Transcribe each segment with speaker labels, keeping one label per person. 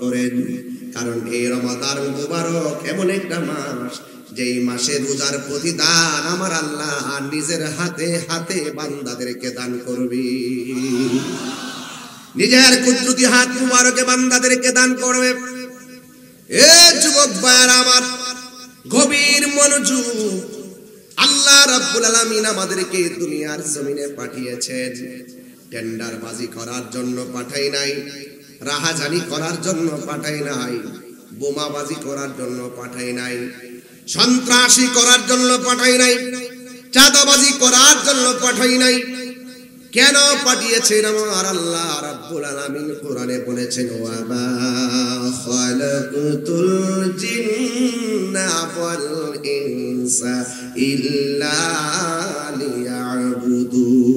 Speaker 1: করেন, কারণ এই রমাদান মুবারক এমন একটা মাস যেই মাসে রোজার প্রতিদান আমার আল্লাহ নিজের হাতে হাতে বান্দাদেরকে দান করবে। নিজের কুদরতি হাত মুবারকে বান্দাদেরকে দান করবে। এ যুবক ভাইরা আমার, গভীর মনোযোগ। আল্লাহ রাব্বুল আলামিন আমাদেরকে দুনিয়ার জমিনে পাঠিয়েছেন টেন্ডারবাজি করার জন্য পাঠাই নাই, রাহাজানি করার জন্য পাঠাই নাই, বোমাবাজি করার জন্য পাঠাই নাই, সন্ত্রাসী করার জন্য পাঠাই নাই, চাঁদাবাজি করার জন্য পাঠাই নাই। কেন পাঠিয়েছেন আমার আল্লাহ রাব্বুল আলামিন কোরআনে বলেছেন, ওয়া মা খালাকতুল জিন্না ওয়াল ইনসা ইল্লা লিয়াবুদুন।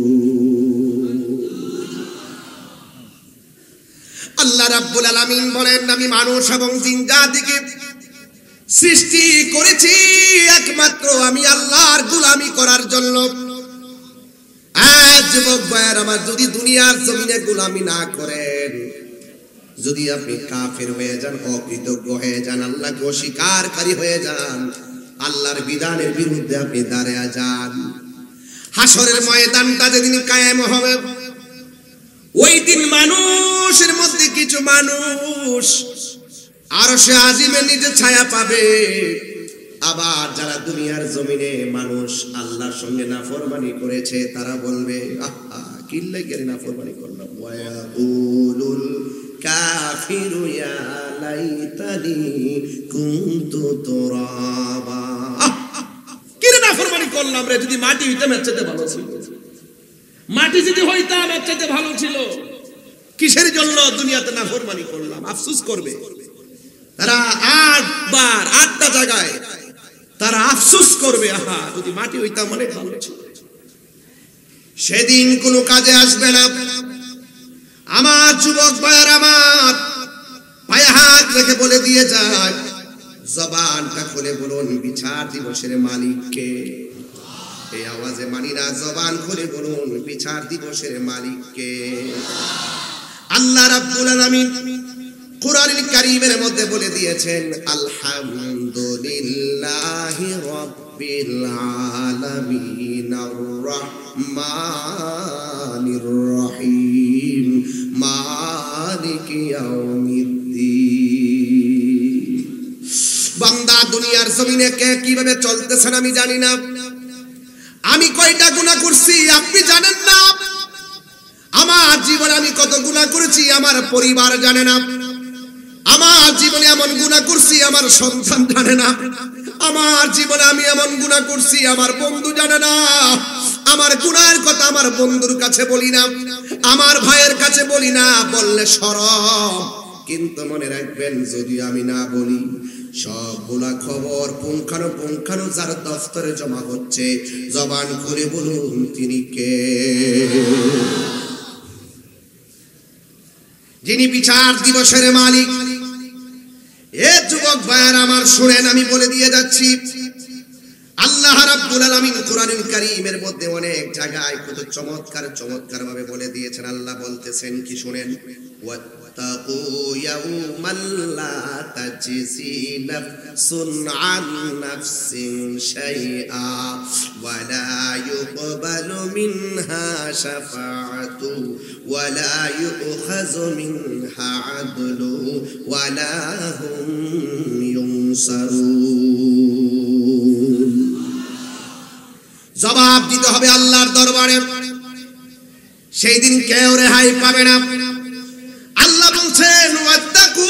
Speaker 1: আল্লাহ রাব্বুল আলামিন বলেন, আমি মানুষ এবং জিন জাতিকে সৃষ্টি করেছি একমাত্র আমি আল্লাহর গোলামি করার জন্য। যুবক ভাইয়ের আমার, যদি দুনিয়ার জমিনে গোলামি না করেন, যদি আপনি কাফের হয়ে যান, অকৃতজ্ঞ হয়ে যান, আল্লাহকে অস্বীকারকারী হয়ে যান, আল্লাহর বিধানের বিরুদ্ধে আপনি দাঁড়িয়ে যান, হাসরের ময়দানটা যেদিন কায়েম হবে, ওই দিন মানুষের মধ্যে কিছু মানুষ আরশে আজিমের নিচে ছায়া পাবে। আবার যারা দুনিয়ার জমিনে মানুষ আল্লাহর সঙ্গে নাফরমানি করেছে, তারা বলবে, আহা কি লাগে নাফরমানি করলাম। ওয়ায়াকুলুল কাফিরু ইয়া লাইতানি কুনতু তুরাবা। কি রে নাফরমানি করলাম রে, যদি মাটি হইতাম এর চাইতে ভালো ছিল, মাটি যদি হইতাম এর চাইতে ভালো ছিল। কিসের জন্য দুনিয়াতে নাফরমানি করলাম, আফসোস করবে তারা। 8টা জায়গায় তারা আফসোস করবে, আহা যদি মাটি হইতাম অনেক ভালো ছিল। সেদিন কোনো কাজে আসবে না। আমার যুবক ভাইয়ের আমার, পায়ে হাত রেখে বলে দিয়ে যায়, জবানটা খুলে বলুন বিচার দিবসের মালিককে। এই আওয়াজে মানি না, জবান খুলে বলুন বিচার দিবসের মালিককে। আল্লাহ রাব্বুল আলামিন কুরআনুল কারীমের মধ্যে বলে দিয়েছেন, আলহামদুলিল্লাহি রাব্বিল আলামিন আর রহমানির রহিম মালিকি ইয়াউমিদ্দিন। বান্দা দুনিয়ার জমিনে কে কিভাবে চলতেছেন আমি জানি না, আমি কয়টা গুনাহ করছি আপনি জানেন না, আমার জীবনে আমি কত গুনাহ করেছি আমার পরিবার জানে না, আমার জীবনে এমন গুনাহ করছি আমার সন্তান জানে না, আমার জীবনে আমি এমন গুনাহ করছি আমার বন্ধু জানে না। আমার গুনাহের কথা আমার বন্ধুর কাছে বলি না, আমার ভাইয়ের কাছে বলি না, বললে শরম। কিন্তু মনে রাখবেন, যদি আমি না বলি, সবগুলা খবর পুঙ্খানু যার দফতরে জমা হচ্ছে, জবান খুলে বলুন তিনি কে? যিনি বিচার দিবসের মালিক। এ যুবক ভাইয়ের আমার শুনেন, আমি বলে দিয়ে যাচ্ছি, আল্লাহ রাব্বুল আলামিন কুরআনুল কারীমের মধ্যে অনেক জায়গায় কত চমৎকার ভাবে বলে দিয়েছেন। আল্লাহ বলতেছেন কি শুনেন, ওয়াত্তাকু ইয়াউমান লা তাজজি নাফসুন আন নাফসিন শাইআ ওয়া লা ইউকবালু মিনহা শাফাআতু ওয়া লা ইউখাযু মিনহা আদলু ওয়া লা হুম ইউনসারুন। জবাব দিতে হবে আল্লাহর দরবারে, সেই দিন কেউ রেহাই পাবে না। আল্লাহ বলছেন, ওয়াত্তাকু,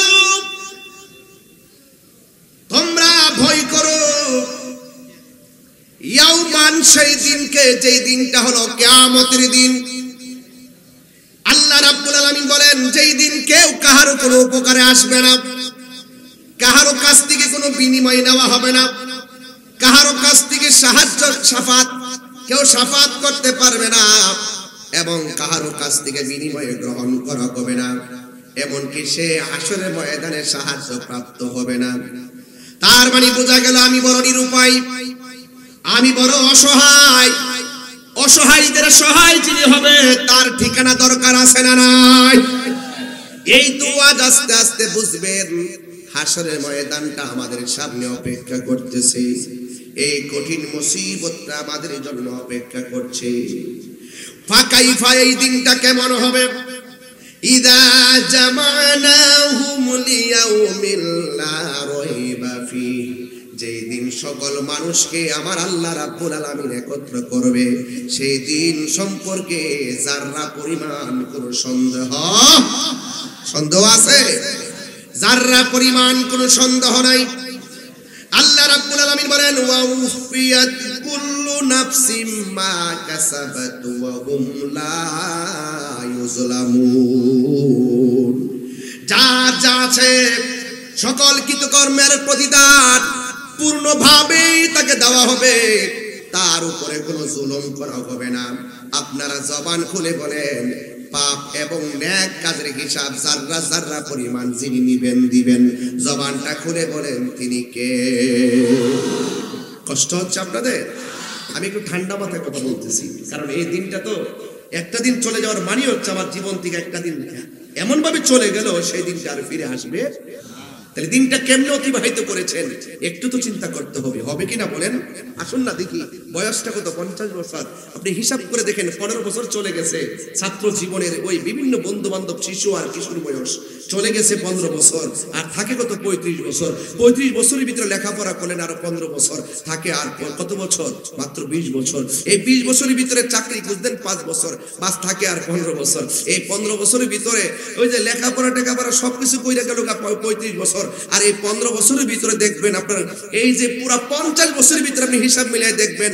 Speaker 1: তোমরা ভয় করো, ইয়াউমান, সেই দিনকে, যেই দিনটা হলো কিয়ামতের দিন। আল্লাহ রাব্বুল আলামিন বলেন, যেই দিন কেউ কাহারও কোনো উপকারে আসবে না, কাহারও কাছ থেকে কোনো বিনিময় নেওয়া হবে না, কাহারও কাছ থেকে সাহায্য শাফাত কেউ শাফাত করতে পারবে না, এবং কাহারও কাছ থেকে বিনিময় গ্রহণ করা হবে না, এমনকি সে হাসরের ময়দানে সাহায্য প্রাপ্ত হবে না। তার মানে বোঝা গেল আমি বড় নিরুপায়, আমি বড় অসহায়। অসহায়দের সহায় যিনি হবে তার ঠিকানা দরকার আছে না নাই? এই তো আজ আস্তে আস্তে বুঝবেন হাসরের ময়দানটা আমাদের সামনে অপেক্ষা করতেছে, এই কঠিন মুসিবতটা আমাদের জন্য অপেক্ষা করছে। ফাকাইফা, এই দিনটা কেমন হবে? ইদা জামানাহুম লিয়াউমিল লা রাইবা ফিহি, যেই দিন সকল মানুষকে আমার আল্লাহ রাব্বুল আলামিন একত্র করবে, সেই দিন সম্পর্কে যারা পরিমাণ কোনো সন্দেহ আছে? যারা পরিমাণ কোনো সন্দেহ নাই। আল্লাহ রাব্বুল আলামিন বলেন ওয়া উফিয়াত কুল্লু নাফসিম মা কাসাবাত ওয়া হুম লা ইউজলামুন। যার যা আছে সকল কৃতকর্মের প্রতিদান পূর্ণভাবেই তাকে দেওয়া হবে, তার উপরে কোনো জুলুম করা হবে না। আপনারা জবান খুলে বলেন, পাপ এবং নেক কাজের হিসাব যাররা যাররা পরিমাণ যিনি নিবেন দিবেন, জবানটা খুলে বলেন তিনি কে? কষ্ট হচ্ছে আপনাদের? আমি একটু ঠান্ডা মাথায় কথা বলতেছি, কারণ এই দিনটা তো একটা দিন চলে যাওয়ার মানে হচ্ছে আমার জীবন থেকে একটা দিন এমন ভাবে চলে গেল, সেই দিনটা আর ফিরে আসবে। তাহলে দিনটা কেমনে অতিবাহিত করেছেন একটু তো চিন্তা করতে হবে, হবে কিনা বলেন? আসুন না দেখি, বয়সটা কত? 50 বছর। আপনি হিসাব করে দেখেন, 15 বছর চলে গেছে ছাত্র জীবনের, ওই বিভিন্ন বন্ধু বান্ধব, শিশু আর কিশোর বয়স চলে গেছে 15 বছর, আর থাকে কত? 35 বছর। 35 বছরের ভিতরে লেখাপড়া করলেন আরো 15 বছর, থাকে আর কত বছর? মাত্র 20 বছর। এই 20 বছরের ভিতরে চাকরি খুঁজতেন 5 বছর, বাস থাকে আর 15 বছর। এই 15 বছরের ভিতরে ওই যে লেখাপড়া টেকাপড়া সবকিছু কইরা গেল 35 বছর। আর এই 15 বছরের ভিতরে দেখবেন আপনার এই যে পুরা 50 বছরের ভিতরে আপনি হিসাব মিলাই দেখবেন,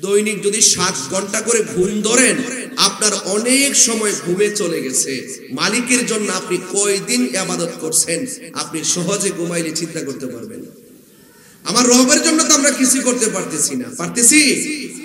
Speaker 1: দৈনিক যদি 7 ঘন্টা করে ঘুম ধরেন, আপনার অনেক সময় ঘুমে চলে গেছে। মালিকের জন্য আপনি কয়দিন ইবাদত করছেন আপনি সহজে ঘুমাইলে চিন্তা করতে পারবেন। আমার রবের জন্য তো আমরা কিছু করতে পারতেছি না,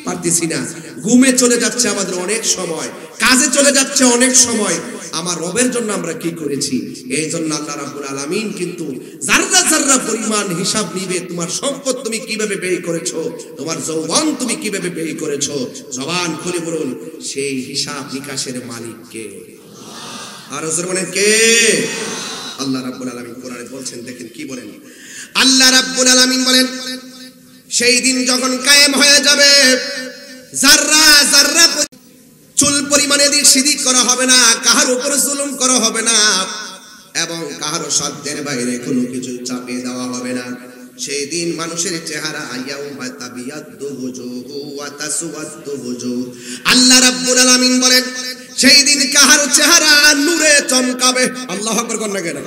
Speaker 1: পারতেছি না। ঘুমে চলে যাচ্ছে আমাদের অনেক সময়, কাজে চলে যাচ্ছে অনেক সময়। আমার রবের জন্য আমরা কি করেছি? এই জন্য আল্লাহ রাব্বুল আলামিন কিন্তু যাররা যাররা পরিমাণ হিসাব নিবে, তোমার সম্পদ তুমি কিভাবে ব্যয় করেছো, তোমার যৌবন তুমি কিভাবে ব্যয় করেছো, জবান খুলে বলুন সেই হিসাব নিকাশের মালিক কে? আর জোরে বলেন কে? আল্লাহ রাব্বুল আলামিন কোরআনে বলছেন, দেখেন কি বলেন আল্লাহ রাব্বুল আলামিন বলেন, সেই দিন যখন কায়েম হয়ে যাবে, যাররা যাররা চুল পরিমাণে দিক সিদিক করা হবে না, কাহার উপরে জুলুম করা হবে না, এবং কাহারও সাধ্যের বাইরে কোনো কিছু চাপিয়ে দেওয়া হবে না। সেই দিন মানুষের চেহারা ইয়াউমা তাবিয়াদ্দু ওয়াজুহু ওয়া তাসওয়াদ্দু ওয়াজুহ। আল্লাহ রাব্বুল আলামিন বলেন, সেই দিন কাহার চেহারা নূরে চমকাবে, আল্লাহু আকবার কোন লাগে না,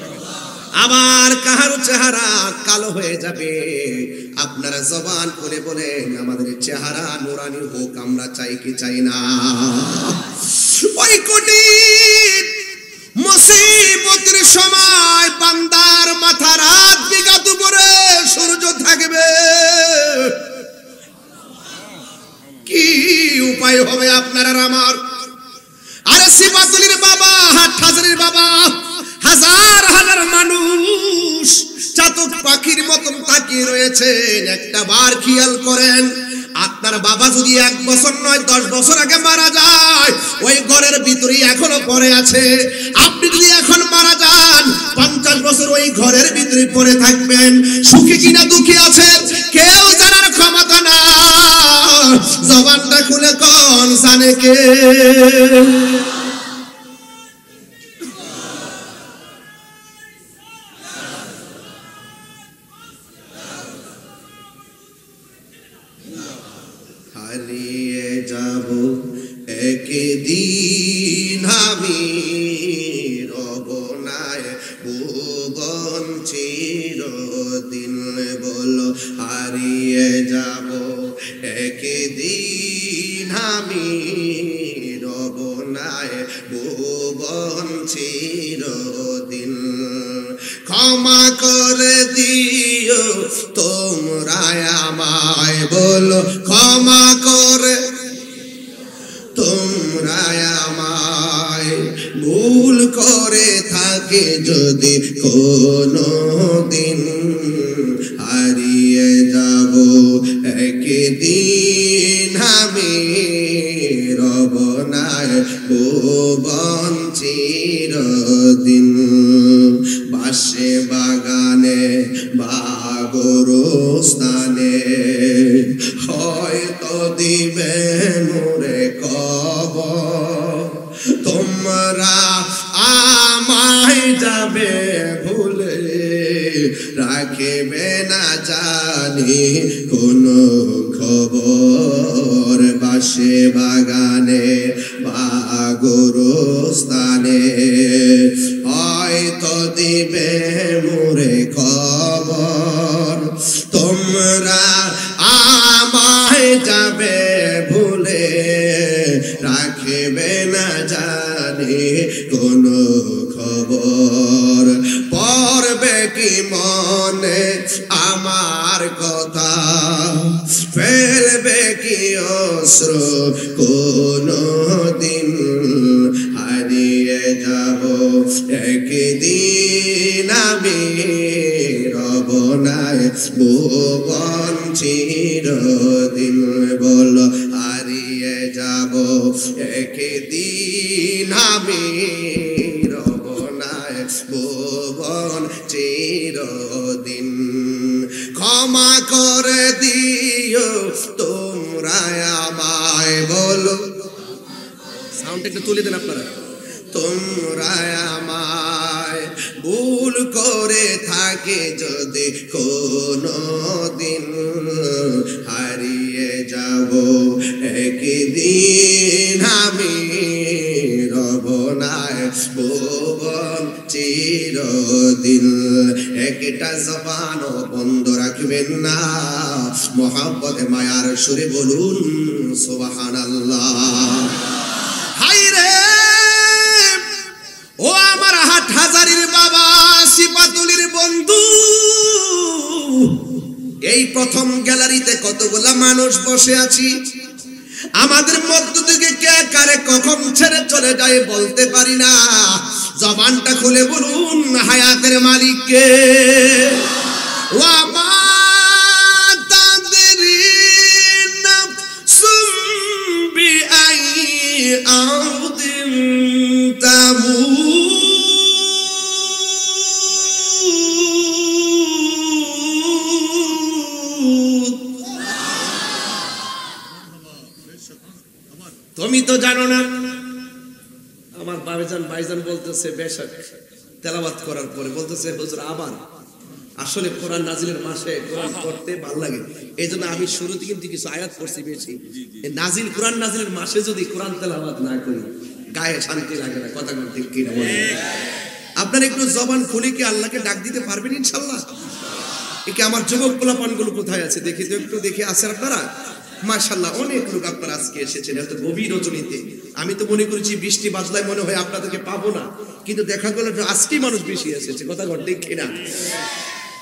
Speaker 1: আবার কাহার চেহারা কালো হয়ে যাবে। আপনারা জবান খুলে বলেন, আমাদের চেহারা নূরানি হোক, আমরা চাই কি চাই না? ওই কঠিন মুসিবতের সময় বান্দার মাথা রাত বিঘাত উপরে সূর্য থাকবে, কি উপায় হবে আপনার আর আমার? আরে সিবাতুলির বাবা, হাটহাজারির বাবা, হাজার হাজার মানুষ চাতক পাখির মতন তাকিয়ে রয়েছেন। একটা বার খেয়াল করেন, আপনার বাবা যদি 1 বছর নয় 10 বছর আগে মারা যায়, ওই ঘরের ভিতরে এখনো পড়ে আছে। আপনি যদি এখন মারা যান, 50 বছর ওই ঘরের ভিতরে পড়ে থাকবেন। সুখী কিনা দুঃখী আছেন কেউ জানার ক্ষমতা না, জবানটা খুলে কোন জানে কে? হারিয়ে যাব একদিন আমি, রব নাই ভুবন চিরদিন। বলো হারিয়ে যাব একদিন আমি, রব নাই ভুবন চিরদিন। ক্ষমা করে দিও তোমরা আমায়, বলো ক্ষমা করে তোমরা আমায়। ভুল করে থাকে যদি কোনো দিন, হারিয়ে যাব একদিন আমি, রব নাই ভুবন চিরদিন। বাসে বাগানে বা গোরস্থানে হয়তো দিবে মোরে কবর তোমরা আমায় যাবে ভুলে রাখিবে না জানি কোনো খবর বাসে বাগানে বা গোরস্থানে হয়তো দিবে মোরে খবর তোমরা আমায় যাবে ভুলে রাখিবে না জানি কোনো খবর পড়বে কি মনে আমার কথা ফেলবে কি অশ্রু কোনো দিন হারিয়ে যাব একদিন আমি রব নাই ভুবন চিরদিন বলো হারিয়ে যাব একদিন আমি রব নাই ভুবন চিরদিন ক্ষমা করে দিও তোমরা আমায় বলো সাউন্ড একটু তুলে দেন আপনারা তোমরা আমায় ভুল করে থাকে যদি কোনো দিন হারিয়ে যাব একদিন আমি রব নাই ভুবন চিরদিন একটা জবান বন্ধ রাখবেন না মোহাব্বতে মায়ার সুরে বলুন সুবহানাল্লাহ হায় রে ও আমার হাটহাজারীর বাবা সিপাতুলির বন্ধু এই প্রথম গ্যালারিতে কতগুলা মানুষ বসে আছি আমাদের মধ্য থেকে কে কারে কখন ছেড়ে চলে যায় বলতে পারি না জবানটা খুলে বলুন হায়াতের মালিক কে ও আমার তাদেরিন সুবি আই আউদিন তামু তুমি তো জানো না আমার বাবাজান ভাইজান বলতেছে বেশক তেলাওয়াত করার পরে বলতেছে হুজুর আবার আসলে কোরআন নাজিলের মাসে কোরআন পড়তে ভালো লাগে এইজন্য আমি শুরুতে কিন্তু কিছু আয়াত পড়ছি বেশি এই নাজিল কোরআন নাজিলের মাসে যদি কোরআন তেলাওয়াত না করি গায়ে শান্তি লাগে না কথা বলতে কি না বলেন আপনারা একটু জবান খুলে কি আল্লাহকে ডাক দিতে পারবেন ইনশাআল্লাহ একে আমার যুবক পোলাপানগুলো কোথায় আছে দেখি তো একটু দেখে আছেন আপনারা মাশাআল্লাহ অনেক লোক আপনারা আজকে এসেছেন এত গভীর রজনীতে আমি তো মনে করেছি বৃষ্টি বাদলায় মনে হয় আপনাদেরকে পাবো না কিন্তু দেখা গেল আজকেই মানুষ বেশি এসেছে কথা ঠিক কিনা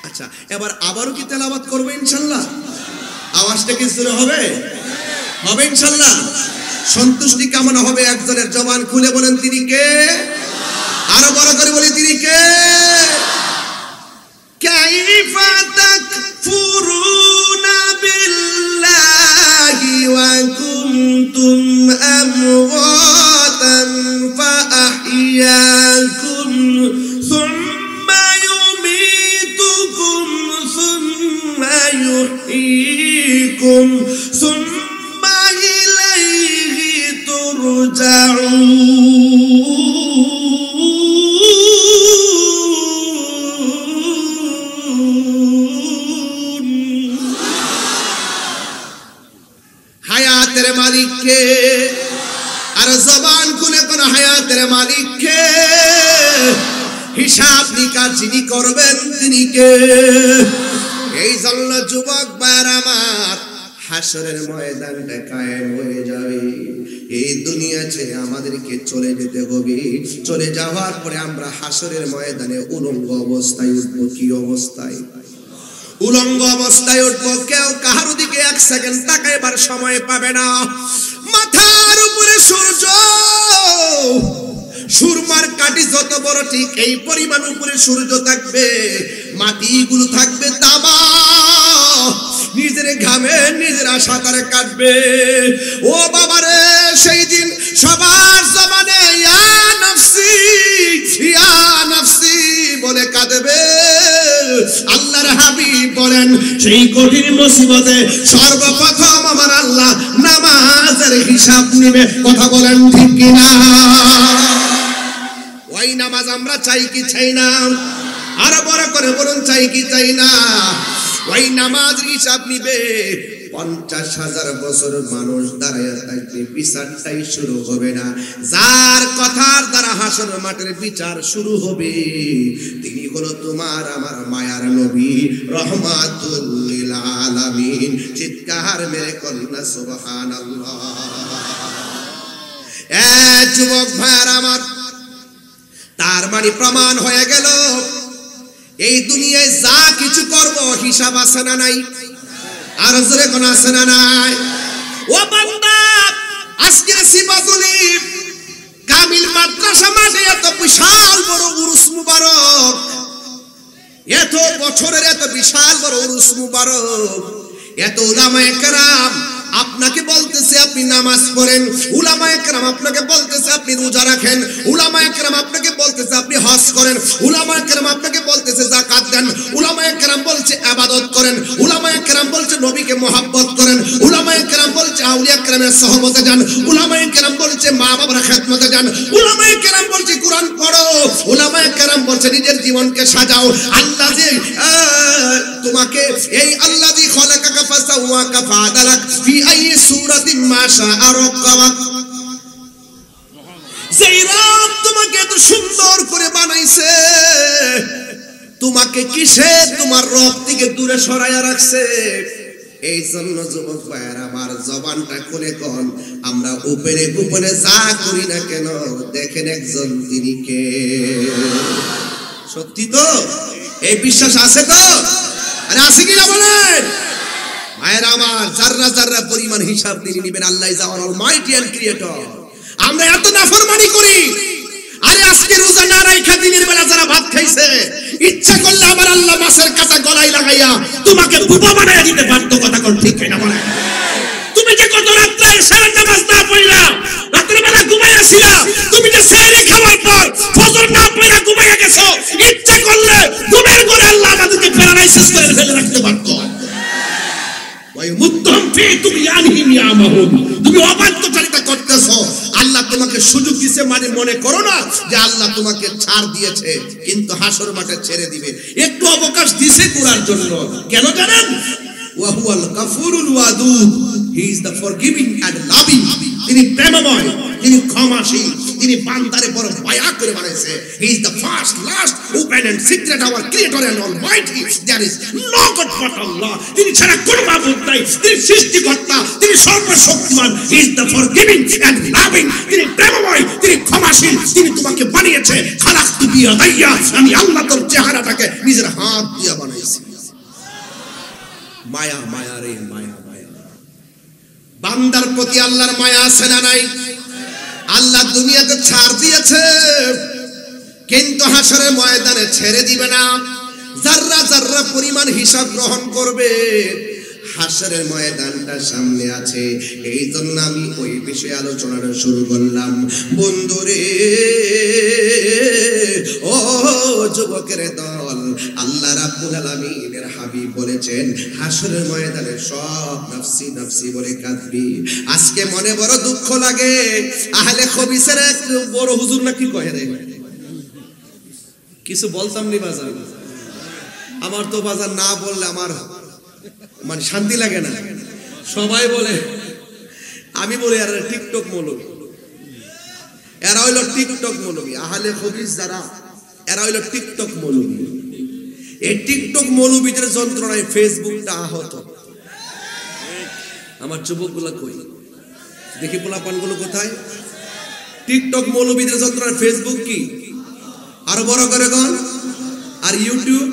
Speaker 1: আচ্ছা এবার আবারও কি তেলাওয়াত করব ইনশাআল্লাহ আওয়াজটা কি জোরে হবে হবে ইনশাআল্লাহ সন্তুষ্টি কামনা হবে একজনের জবান খুলে বলেন তিনি কে আরো বড় করে বলি তিনি কে কাইফা তাকফুরুনা বিল্লাহি ওয়া কুনতুম আমওয়াতান ফাআহইয়াকুম সুম্মা ইউমীতুকুম সুম্মা ইউহয়ীকুম সুম্মা ইলাইহি তুরজাউন হায়াতের মালিক কে আর জবান খুলে কোন হায়াতের মালিক কে হিসাব নিকাশ যিনি করবেন তিনি কে এই জন্য যুবক ভাইরা আমার হাসরের ময়দানটা কায়েম হয়ে যাবে এই দুনিয়া ছেড়ে আমাদেরকে চলে যেতে হবে চলে যাওয়ার পরে আমরা হাসরের ময়দানে উলঙ্গ অবস্থায় উঠবো কি অবস্থায় উলঙ্গ অবস্থায় উঠবো কেউ কাহার দিকে এক সেকেন্ড তাকাইবার সময় পাবে না মাথার উপরে সূর্য সুরমার কাঠি যত বড় ঠিক এই পরিমাণ উপরে সূর্য থাকবে মাটিগুলো থাকবে তামা নিজের ঘামে নিজের সাঁতারে কাটবে ও বাবারে সেই দিন সবার জবানে ইয়া নফসি বলে কাঁদে দেবে। আল্লাহর হাবিব বলেন সেই কঠিন মুসিবতে সর্বপ্রথম আমার আল্লাহ নামাজের হিসাব নিবে। কথা বলেন ঠিক কিনা? ওই নামাজ আমরা চাই কি চাই না? আরো বড় করে বলুন, চাই কি চাই না? ওই নামাজ হিসাব নিবে। 50,000 বছর মানুষ দাঁড়ায় থাকবে, বিচারটাই শুরু হবে না। যার কথার দ্বারা হাসর মাঠের বিচার শুরু হবে তিনি হলো তোমার আমার মায়ার নবী রহমাতুল লিল আলামিন। চিৎকার মেরে কন্যা সুবহানাল্লাহ। যুবক ভাইয়ার আমার, তার মানে প্রমাণ হয়ে গেল এই দুনিয়ায় যা কিছু করব হিসাব আছে না নাই? আর জোরে কোন আছে না নাই? ও বান্দা, আজকের সিবাতুলি কামিল মাদ্রাসা মাঠে এত বিশাল বড় উরুস মুবারক, এত বছরের এত বিশাল বড় উরুস মুবারক, এত উলামায়ে কেরাম আপনাকে বলতেছে আপনি নামাজ পড়েন, উলামায়ে কেরাম আপনাকে বলতেছে আপনি রোজা রাখেন, উলামায়ে কেরাম আপনাকে বলতেছে আপনি হজ করেন, উলামায়ে কেরাম আপনাকে বলতেছে যাকাত দেন, উলামায়ে কেরাম বলছে ইবাদত করেন, উলামায়ে কেরাম বলছে নবীকে মহব্বত করেন, উলামায়ে কেরাম বলছে আউলিয়া কেরামের সহবতে যান, উলামায়ে কেরাম বলছে মা বাবার খেদমতে যান, উলামায়ে কেরাম বলছে কুরআন পড়ো, উলামায়ে কেরাম বলছে নিজের জীবনকে সাজাও। আল্লাহ যে তোমাকে এই আল্লাযী খলাকাকা ফাসাওয়াকা ফাআদালাক ফি আইয়ি সূরাতিন মা শাআ রাক্কাবাক, যেই রব তোমাকে এত সুন্দর করে বানাইছে, তোমাকে কিসে তোমার রব থেকে দূরে সরাইয়া রাখছে? এই জন্য যুবক ভাইয়েরা আমার, জবানটা খুলে কোন, আমরা উপরে গোপনে যা করি না কেন দেখেন একজন তিনি কে। সত্যি তো? এই বিশ্বাস আছে তো? আরে আছে কিনা বলেন? ভাইয়েরা আমার, জাররা জাররা পরিমাণ হিসাব তিনি নেবেন। Allah is our almighty and creator. আমরা এত নাফরমানি করি। আরে আজকে রোজা না রাখা দিনের বেলা যারা ভাত খাইছে, ইচ্ছা করলে আমার আল্লাহ মাছের কাঁচা গলায় লাগাইয়া তোমাকে বুবা বানাইয়া দিতে পারতো। কথা কোন ঠিক কিনা বলেন? তুমি যে কত রাত্রে সারা নামাজ না পড়লা, রাতের বেলা ঘুমাইয়াছিলা, তুমি যে সেহরি খাওয়ার পর ফজর না পড়া ঘুমাইয়া গেছো, ইচ্ছা করলে ঘুমের ঘরে আল্লাহ আমাদেরকে প্যারালাইসিস করে ফেলে রাখতে পারতো। ওই মুত্তাম ফি তুগয়ানহিম ইয়ামাহুন, তুমি অবাধ্যচারিতা করতেছো, আল্লাহ তোমাকে সুযোগ দিয়েছে মানে মনে করো না যে আল্লাহ তোমাকে ছাড় দিয়েছে, কিন্তু হাসর মাঠে ছেড়ে দিবে। একটু অবকাশ দিয়েছে করার জন্য। কেন জানেন? ওয়া হুয়াল গাফুরুল ওয়াদুদ, he is the forgiving and loving. তিনি প্রেমময়, তিনি ক্ষমাশীল, তিনি বান্দারে বড় মায়া করে বানাইছে। He is the first, last, open and secret, our creator and almighty. There is no god but Allah. তিনি ছাড়া কোনো মাবুদ নাই। তিনি সৃষ্টিকর্তা, তিনি সর্বশক্তিমান। He is the forgiving and loving. তিনি প্রেমময়, তিনি ক্ষমাশীল, তিনি তোমাকে বানিয়েছে। খালাকতু বিয়াদাইয়া, আমি আল্লাহ তোর চেহারাটাকে নিজের হাত দিয়ে বানাইছি। মায়া, মায়া রে মায়া, মায়া। বান্দার প্রতি আল্লাহর মায়া আছে না নাই? আল্লাহ দুনিয়াতে ছাড় দিয়েছে, কিন্তু হাসরের ময়দানে ছেড়ে দিবে না। জাররা জাররা পরিমাণ হিসাব গ্রহণ করবে। হাসরের ময়দানটা সামনে আছে, এই জন্য আমি ওই বিষয়ে আলোচনাটা শুরু করলাম। বন্ধুরে, ও যুবকের দল, আল্লাহ রাব্বুল আলামিনের হাবিব বলেছেন হাসরের ময়দানে সব নফসি নফসি বলে কাঁদবি। আজকে মনে বড় দুঃখ লাগে, আহলে খবিসের এক বড় হুজুর না কি কয় রে, কিছু বলতাম নি বাজার, আমার তো বাজার না বললে আমার মানে শান্তি লাগে না। সবাই বলে, আমি বলি আর টিকটক মৌলবী, এরা হইল টিকটক মৌলবী। আহলে খবিস যারা, এরা হইল টিকটক মৌলবী। এই টিকটক মৌলবীদের যন্ত্রণায় ফেসবুকটা আহত। আমার যুবকগুলা কই দেখি, পোলাপানগুলো কোথায়? টিকটক মৌলবীদের যন্ত্রণায় ফেসবুক কি আরো বড় করে গন, আর ইউটিউব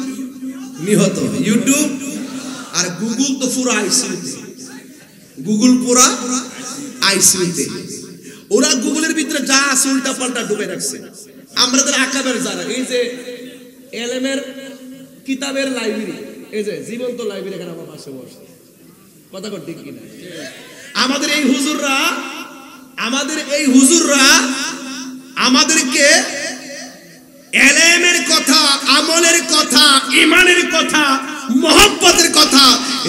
Speaker 1: নিহত। ইউটিউব আর গুগল তো পুরো আইসিইউতে, গুগল পুরা আইসিইউতে। ওরা গুগলের ভিতরে যা আছে উল্টা পাল্টা ডুবে রাখছে। আমাদের আকাবের যারা, এই যে এলএমের কিতাবের লাইব্রেরি, এই যে জীবন্ত লাইব্রেরি, এখানে আমার পাশে বসে, কথা কর ঠিক কিনা? আমাদের এই হুজুররা আমাদেরকে এলেমের কথা, আমলের কথা, ঈমানের কথা, মহব্বতের কথা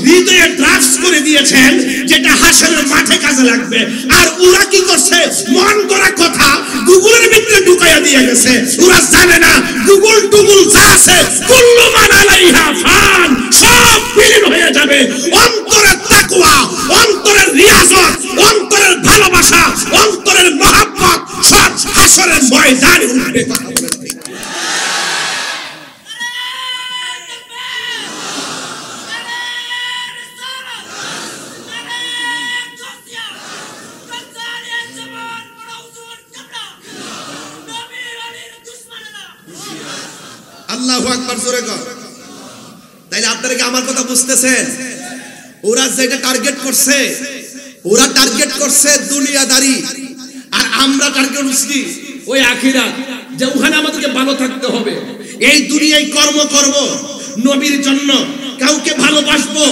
Speaker 1: হৃদয়ে ড্রাফট করে দিয়েছেন, যেটা হাসরের মাঠে কাজে লাগবে। আর ওরা কি করছে? মন করা কথা গুগলের ভিতরে ঢুকাইয়া দিয়ে গেছে। ওরা জানে না গুগল টুগল যা আছে কুল্লু মান আলাইহা ফান, সব বিলীন হয়ে যাবে। অন্তরের তাকওয়া, অন্তরের রিয়াজত, অন্তরের ভালোবাসা, অন্তরের মহব্বত সব হাসরের ময়দানে উঠবে। কথা বলে আল্লাহু আকবার, জোরে কর। তাইলে আপনারা কি আমার কথা বুঝতেছেন? ওরা যেটা টার্গেট করছে, ওরা টার্গেট করছে দুনিয়াদারি, আর আমরা টার্গেট করছি ওই আখিরাত, যে ওখানে আমাদেরকে ভালো থাকতে হবে। এই দুনিয়ায় কর্ম করব নবীর জন্য, কাউকে ভালোবাসবো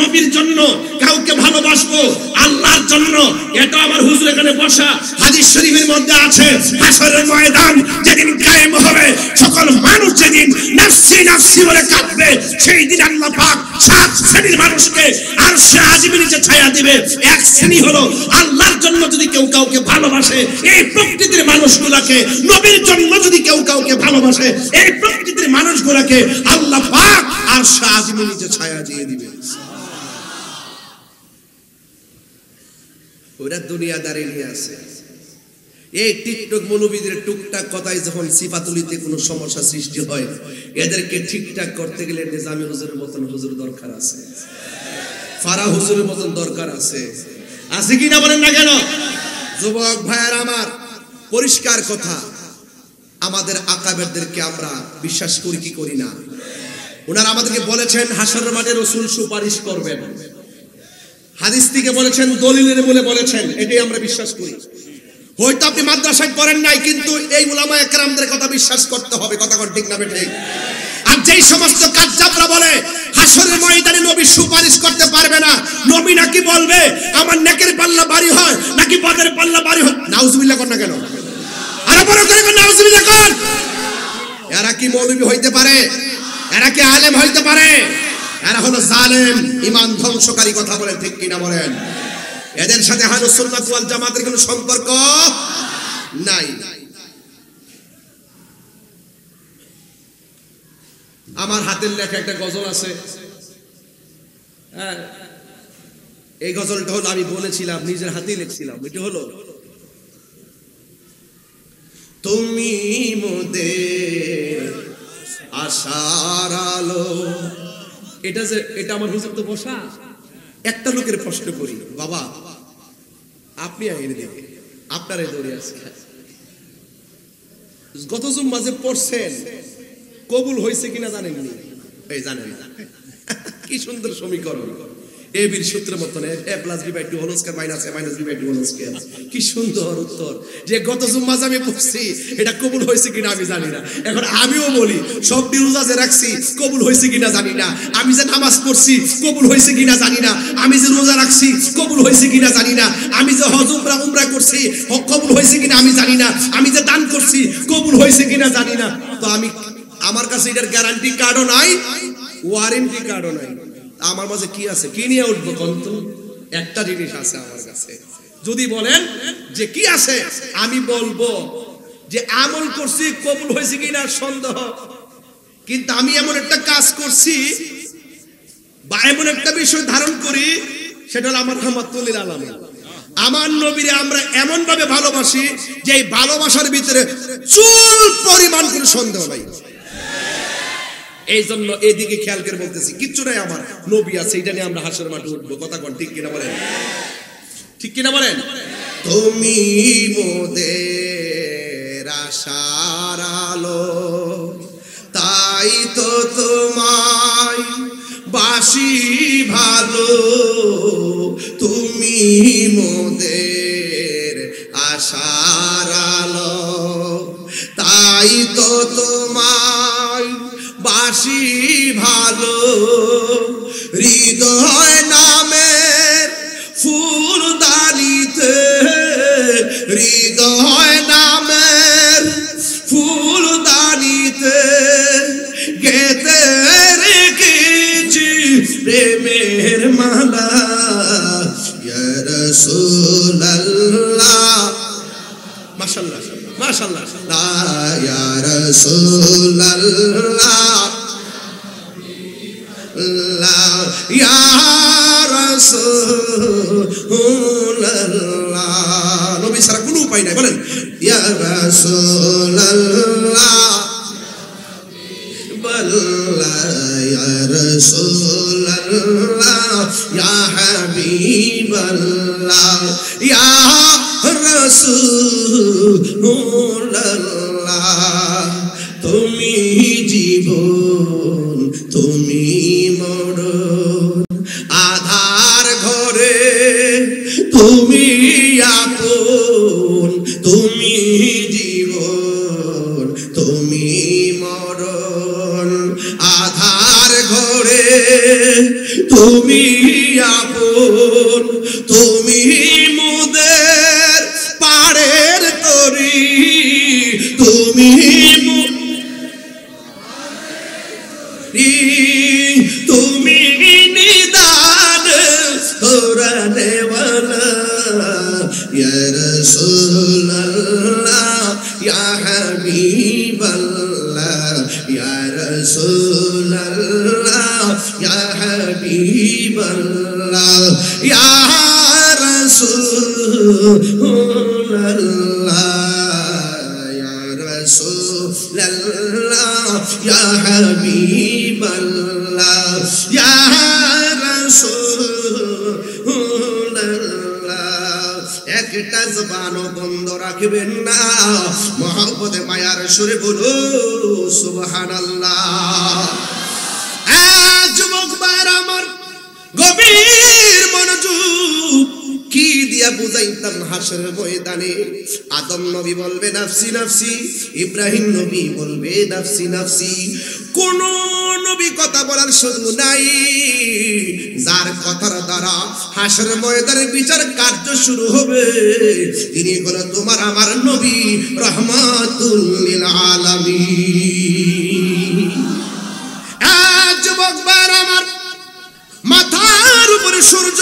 Speaker 1: নবীর জন্য, কাউকে ভালোবাসবো আল্লাহর জন্য। এটা আমার হুজুর এখানে বসা হাদিস শরীফের মধ্যে আছে, হাসরের ময়দান যেদিন কায়েম হবে, সকল মানুষ যেদিন নাফসি নাফসি বলে কাঁদবে, সেই দিন আল্লাহ পাক 7 শ্রেণীর মানুষকে আরশে আজিমের নিচে ছায়া দিবে। এক শ্রেণী হলো আল্লাহর জন্য যদি কেউ কাউকে ভালোবাসে, এই প্রকৃতির মানুষগুলোকে, নবীর জন্য যদি কেউ কাউকে ভালোবাসে, এই প্রকৃতির মানুষগুলোকে আল্লাহ পাক আরশে আজিমের নিচে ছায়া দিয়ে দিবে। ওরা দুনিয়াদারি নিয়ে আছে। এই টিকটক মৌলবীদের টুকটাক কথায় যখন সিফাতুলিতে কোনো সমস্যা সৃষ্টি হয়, এদেরকে ঠিকঠাক করতে গেলে নিজামী হুজুরের মতন হুজুর দরকার আছে, ফারা হুজুরের মতন দরকার আছে। আছে কি না বলেন না কেন? যুবক ভাইয়ার আমার, পরিষ্কার কথা, আমাদের আকাবেরদেরকে আমরা বিশ্বাস করি কি করি না? ওনারা আমাদেরকে বলেছেন হাসরের মাঠে রাসূল সুপারিশ করবেন, হাদিস থেকে বলেছেন, দলিলের বলে বলেছেন, এটাই আমরা বিশ্বাস করি। হয়তো আপনি মাদ্রাসায় পড়েন নাই, কিন্তু এই উলামায়ে কেরামদের কথা বিশ্বাস করতে হবে। কথা কোন ঠিক না বেঠিক? আর যেই সমস্ত কাজ্জাবরা বলে হাসরের ময়দানে নবী সুপারিশ করতে পারবে না, নবী নাকি বলবে আমার নেকের পাল্লা ভারী হয় নাকি বদের পাল্লা ভারী হয়, নাউজুবিল্লাহ কর না কেন? আরে বড় করে কোন নাউজুবিল্লাহ কর। এরা কি মৌলবী হইতে পারে? এরা কি আলেম হইতে পারে? এরা হলো জালেম, ঈমান ধ্বংসকারী। কথা বলেন ঠিক কি না বলেন? এদের সাথে আহলুস সুন্নাত ওয়াল জামাতের কোনো সম্পর্ক নাই। আমার হাতের লেখা একটা গজল আছে, এই গজলটা হলো, আমি বলেছিলাম নিজের হাতেই লিখছিলাম, এটা হলো তুমি মোদের আশার আলো। এটা আমার হুজুর তো বসা। একটা লোকের প্রশ্ন করি, বাবা আপনি আইন দেখে আপনার দৌড়ে আছে, গত জুম্মা যে পড়ছেন কবুল হয়েছে কিনা জানেননি? এই জানেন না? কি সুন্দর সমীকরণ, এ বির সূত্রের মতন, a + b / 2 whole square minus a - b / 2 whole square. কি সুন্দর উত্তর, যে গত জুম্মা আমি পড়ছি এটা কবুল হয়েছে কিনা আমি জানি না। এখন আমিও বলি, সব রোজা যে রাখছি কবুল হয়েছে কিনা জানি না, আমি যে নামাজ পড়ছি কবুল হয়েছে কিনা জানি না, আমি যে রোজা রাখছি কবুল হয়েছে কিনা জানি না, আমি যে হজ উমরা করছি কবুল হয়েছে কিনা আমি জানি না, আমি যে দান করছি কবুল হয়েছে কিনা জানি না। তো আমার কাছে এটার গ্যারান্টি কার্ডও নাই, ওয়ারেন্টি কার্ডও নাই। আমার মাঝে কি আছে? কি নিয়ে উঠবো? কিন্তু একটা জিনিস আছে আমার কাছে। যদি বলেন যে কি আছে, আমি বলবো যে আমল করছি কবুল হয়েছে কিনা সন্দেহ, কিন্তু আমি এমন একটা কাজ করছি বা এমন একটা বিষয় ধারণ করি, সেটা হলো আমার রাহমাতুল লিল আলামিন। আমার নবীরে আমরা এমন ভাবে ভালোবাসি যে এই ভালোবাসার ভিতরে চুল পরিমাণ কোনো সন্দেহ নাই। এই জন্য এদিকে খেয়াল করে বলতেছি, কিচ্ছু নাই, আমার নবী আছে, এটা নিয়ে আমরা হাসরের মাঠে উঠবো। কথা কোন ঠিক কিনা বলেন? ঠিক কিনা বলেন? তুমি মোদের আশার আলো, তাই তো তোমায় বাসি ভালো। তুমি মোদের আশার আলো, তাই তো তোমায় বাসি ভালো। হৃদয় নামের ফুলদানিতে, হৃদয় নামের ফুলদানি প্রেমের মালা ইয়া রাসূলুল্লাহ মাশাআল্লাহ মাশাআল্লাহ ইয়া রাসূলুল্লাহ ইয়া রাসূলুল্লাহ নবী ছাড়া কোনো উপায় নাই বলেন ইয়া রাসূলুল্লাহ ইয়া রাসূলুল্লাহ ইয়া হাবিবাল্লাহ ইয়া রাসূলুল্লাহ তুমি জীবন তুমি মরণ আধার ঘরে তুমি আপন তুমি জীবন তুমি মরণ আধার ঘরে তুমি আপন তুমি মোদের পাড়ের তরি তুমি তুমি নিদান কোরআনে ওয়ালা ইয়া রাসূলুল্লাহ ইয়া হাবিবাল্লাহ ইয়া রাসূলুল্লাহ ইয়া হাবিবাল্লাহ ইয়া রাসূলুল্লাহ ইয়া হাবিবাল্লাহ ইয়া রাসূলুল্লাহ একটা জবানও বন্ধ রাখবেন না মহব্বতে মায়ার সুরে বলো সুবহানাল্লাহ যুবক ভাইরা আমার গভীর মনোযোগ কি দিয়া বুঝাইতাম হাসরের ময়দানে আদম নবী বলবে নাফসি নাফসি ইব্রাহিম নবী বলবে নাফসি নাফসি কোন নবী কথা বলার সুযোগ নাই যার কথার দ্বারা হাসরের ময়দানে বিচার কার্য শুরু হবে তিনি হলো তোমার আমার নবী রাহমাতুল লিল আলামিন যুবক ভাইরা আমার মাথার উপরে সূর্য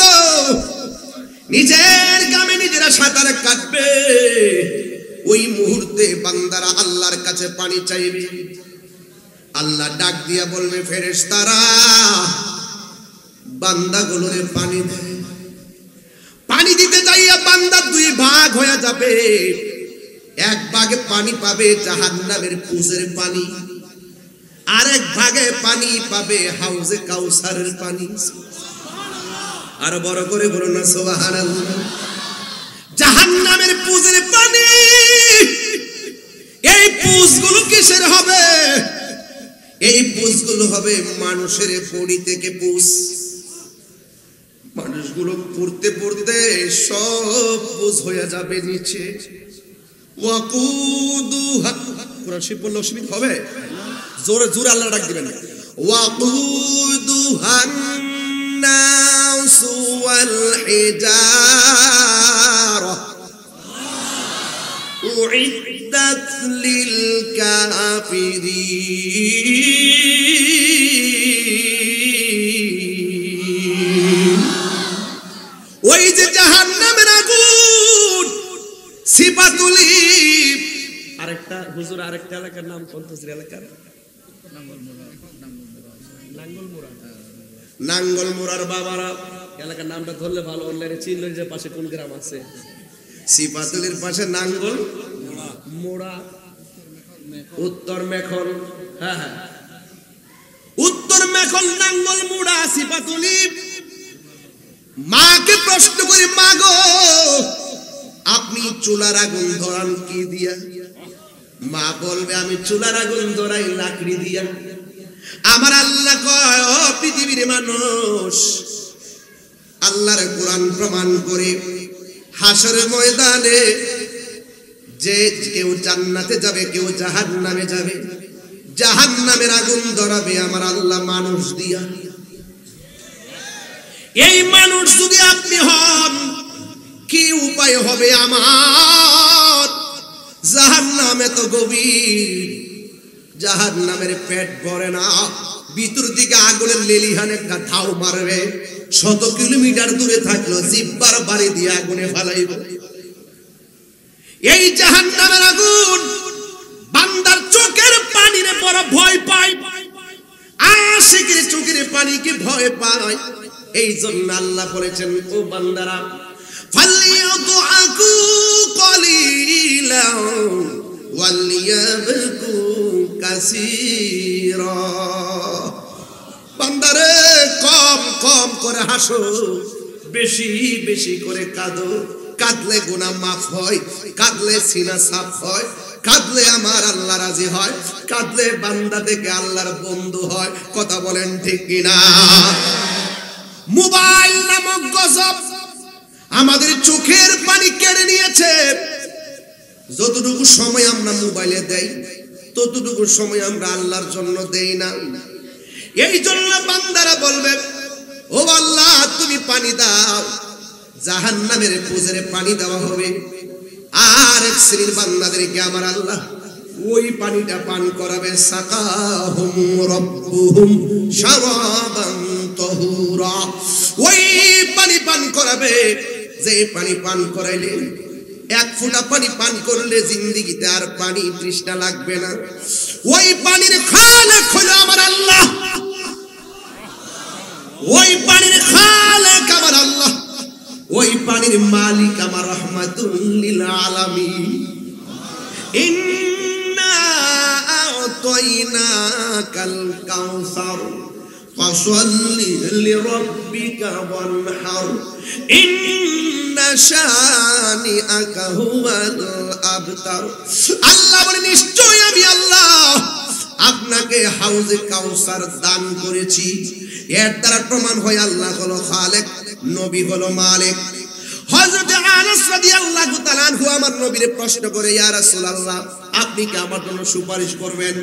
Speaker 1: নিজের গ্রামে নিজেরা সাঁতার কাটবে ওই মুহূর্তে বান্দারা আল্লাহর কাছে পানি চাইবে আল্লাহ ডাক দিয়া বলবে ফেরেশতারা বান্দাগুলোরে পানি দে পানি দিতে যাইয়া বান্দা দুই ভাগ হয়ে যাবে এক ভাগে পানি পাবে জাহান্নামের কুজের পানি আরেক ভাগে পানি পাবে হাউজে কাউসারের পানি আর বড় করে বলুন না সুবহানাল্লাহ জাহান্নামের পুজের পানি এই পুজগুলো কিসের হবে এই পুজগুলো হবে মানুষের বডি থেকে পুজ মানুষগুলো পড়তে পড়তে সব পুজ হয়ে যাবে নিচে ওয়াকুদুহা কোরআন শরীফ বললে অসুবিধা হবে জোরে জোরে আল্লাহ ডাক দিবেন ওয়াকুদুহান الناس والحجارة أعدت للكافرين ওই যে জাহান্নামের আগুন সিপাতুলি আরেকটা হুজুর আরেকটা এলাকার নাম কন্তশ্রী এলাকার নাঙ্গল মোড়ার বাবারা এলাকার নামটা ধরলে ভালো অনলাইনে চিনলেন যে পাশে কোন গ্রাম আছে সিপাতুলির পাশে নাঙ্গল মোড়া উত্তর মেখল হ্যাঁ হ্যাঁ উত্তর মেখল নাঙ্গল মোড়া সিপাতুলি মাকে প্রশ্ন করে মা গো আপনি চুলার আগুন ধরান কি দিয়া মা বলবে আমি চুলার আগুন ধরাই লাকড়ি দিয়া আমার আল্লাহ কয় ও পৃথিবীর মানুষ আল্লাহর কোরআন প্রমাণ করে হাসরের ময়দানে যে কেউ জান্নাতে যাবে কেউ জাহান্নামে যাবে জাহান্নামের আগুন ধরাবে আমার আল্লাহ মানুষ দিয়া এই মানুষ যদি আপনি হন কি উপায় হবে আমার জাহান্নাম এত গভীর জাহান্নামের পেট ভরে না ভিতর দিকে আগুনের লেলিহান একটা ঢাউ মারবে, 100 কিলোমিটার দূরে থাকলো জিব্বার বাড়ি দিয়ে আগুনে ফালাইব। এই জাহান্নামের আগুন বান্দার চোখের পানিরে বড় ভয় পায়, আশিকের চোখের পানিকে ভয় পায়। এই জন্য আল্লাহ বলেছেন, ও বান্দারা ফালিয়াদুআকু কলিলাও ওয়ালিয়াবকু কাসীরা। বান্দারে কম কম করে হাসো, বেশি বেশি করে কাঁদো। কাঁদলে গুনাহ মাফ হয়, কাঁদলে সিনা সাফ হয়, কাঁদলে আমার আল্লাহ রাজি হয়, কাঁদলে বান্দা থেকে আল্লাহর বন্ধু হয়। কথা বলেন ঠিক কিনা? মোবাইল নামক গজব আমাদের চোখের পানি কেড়ে নিয়েছে। যতটুকু সময় আমরা মোবাইলে দেই, ততটুকু সময় আমরা আল্লাহর জন্য দেই না। এই জন্য বান্দারা বলবে, ও আল্লাহ তুমি পানি দাও। জাহান্নামের পুজরে পানি দেওয়া হবে। আর এক শ্রেণীর বান্দাদেরকে আমার আল্লাহ ওই পানিটা পান করাবে। সাকাহুম রাব্বুহুম শারাবান তাহুরা। ওই পানি পান করাবে, যে পানি পান করাইলে এক ফোঁটা পানি পান করলে জিন্দেগিতে আর পানি তৃষ্ণা লাগবে না। ওই পানির খালেক হলো আমার আল্লাহ, ওই পানির খালেক আমার আল্লাহ, ওই পানির মালিক আমার রাহমাতুল লিল আলামিন। ইন্না আ'তাইনাকাল কাউসার ফাসাল্লি লিরাব্বিকা ওয়ানহার ইন্না শানিআকা হুয়াল আবতার। আল্লাহ বলে, নিশ্চয় আমি আল্লাহ আপনাকে হাউজে কাউসার দান করেছি। এর দ্বারা প্রমাণ হয় আল্লাহ হলো খালেক, নবী হলো মালিক। হযরত আনাস রাদিয়াল্লাহু তাআলা আনহু আমার নবীরে প্রশ্ন করে, ইয়া রাসূলুল্লাহ আপনি কি আমার জন্য সুপারিশ করবেন?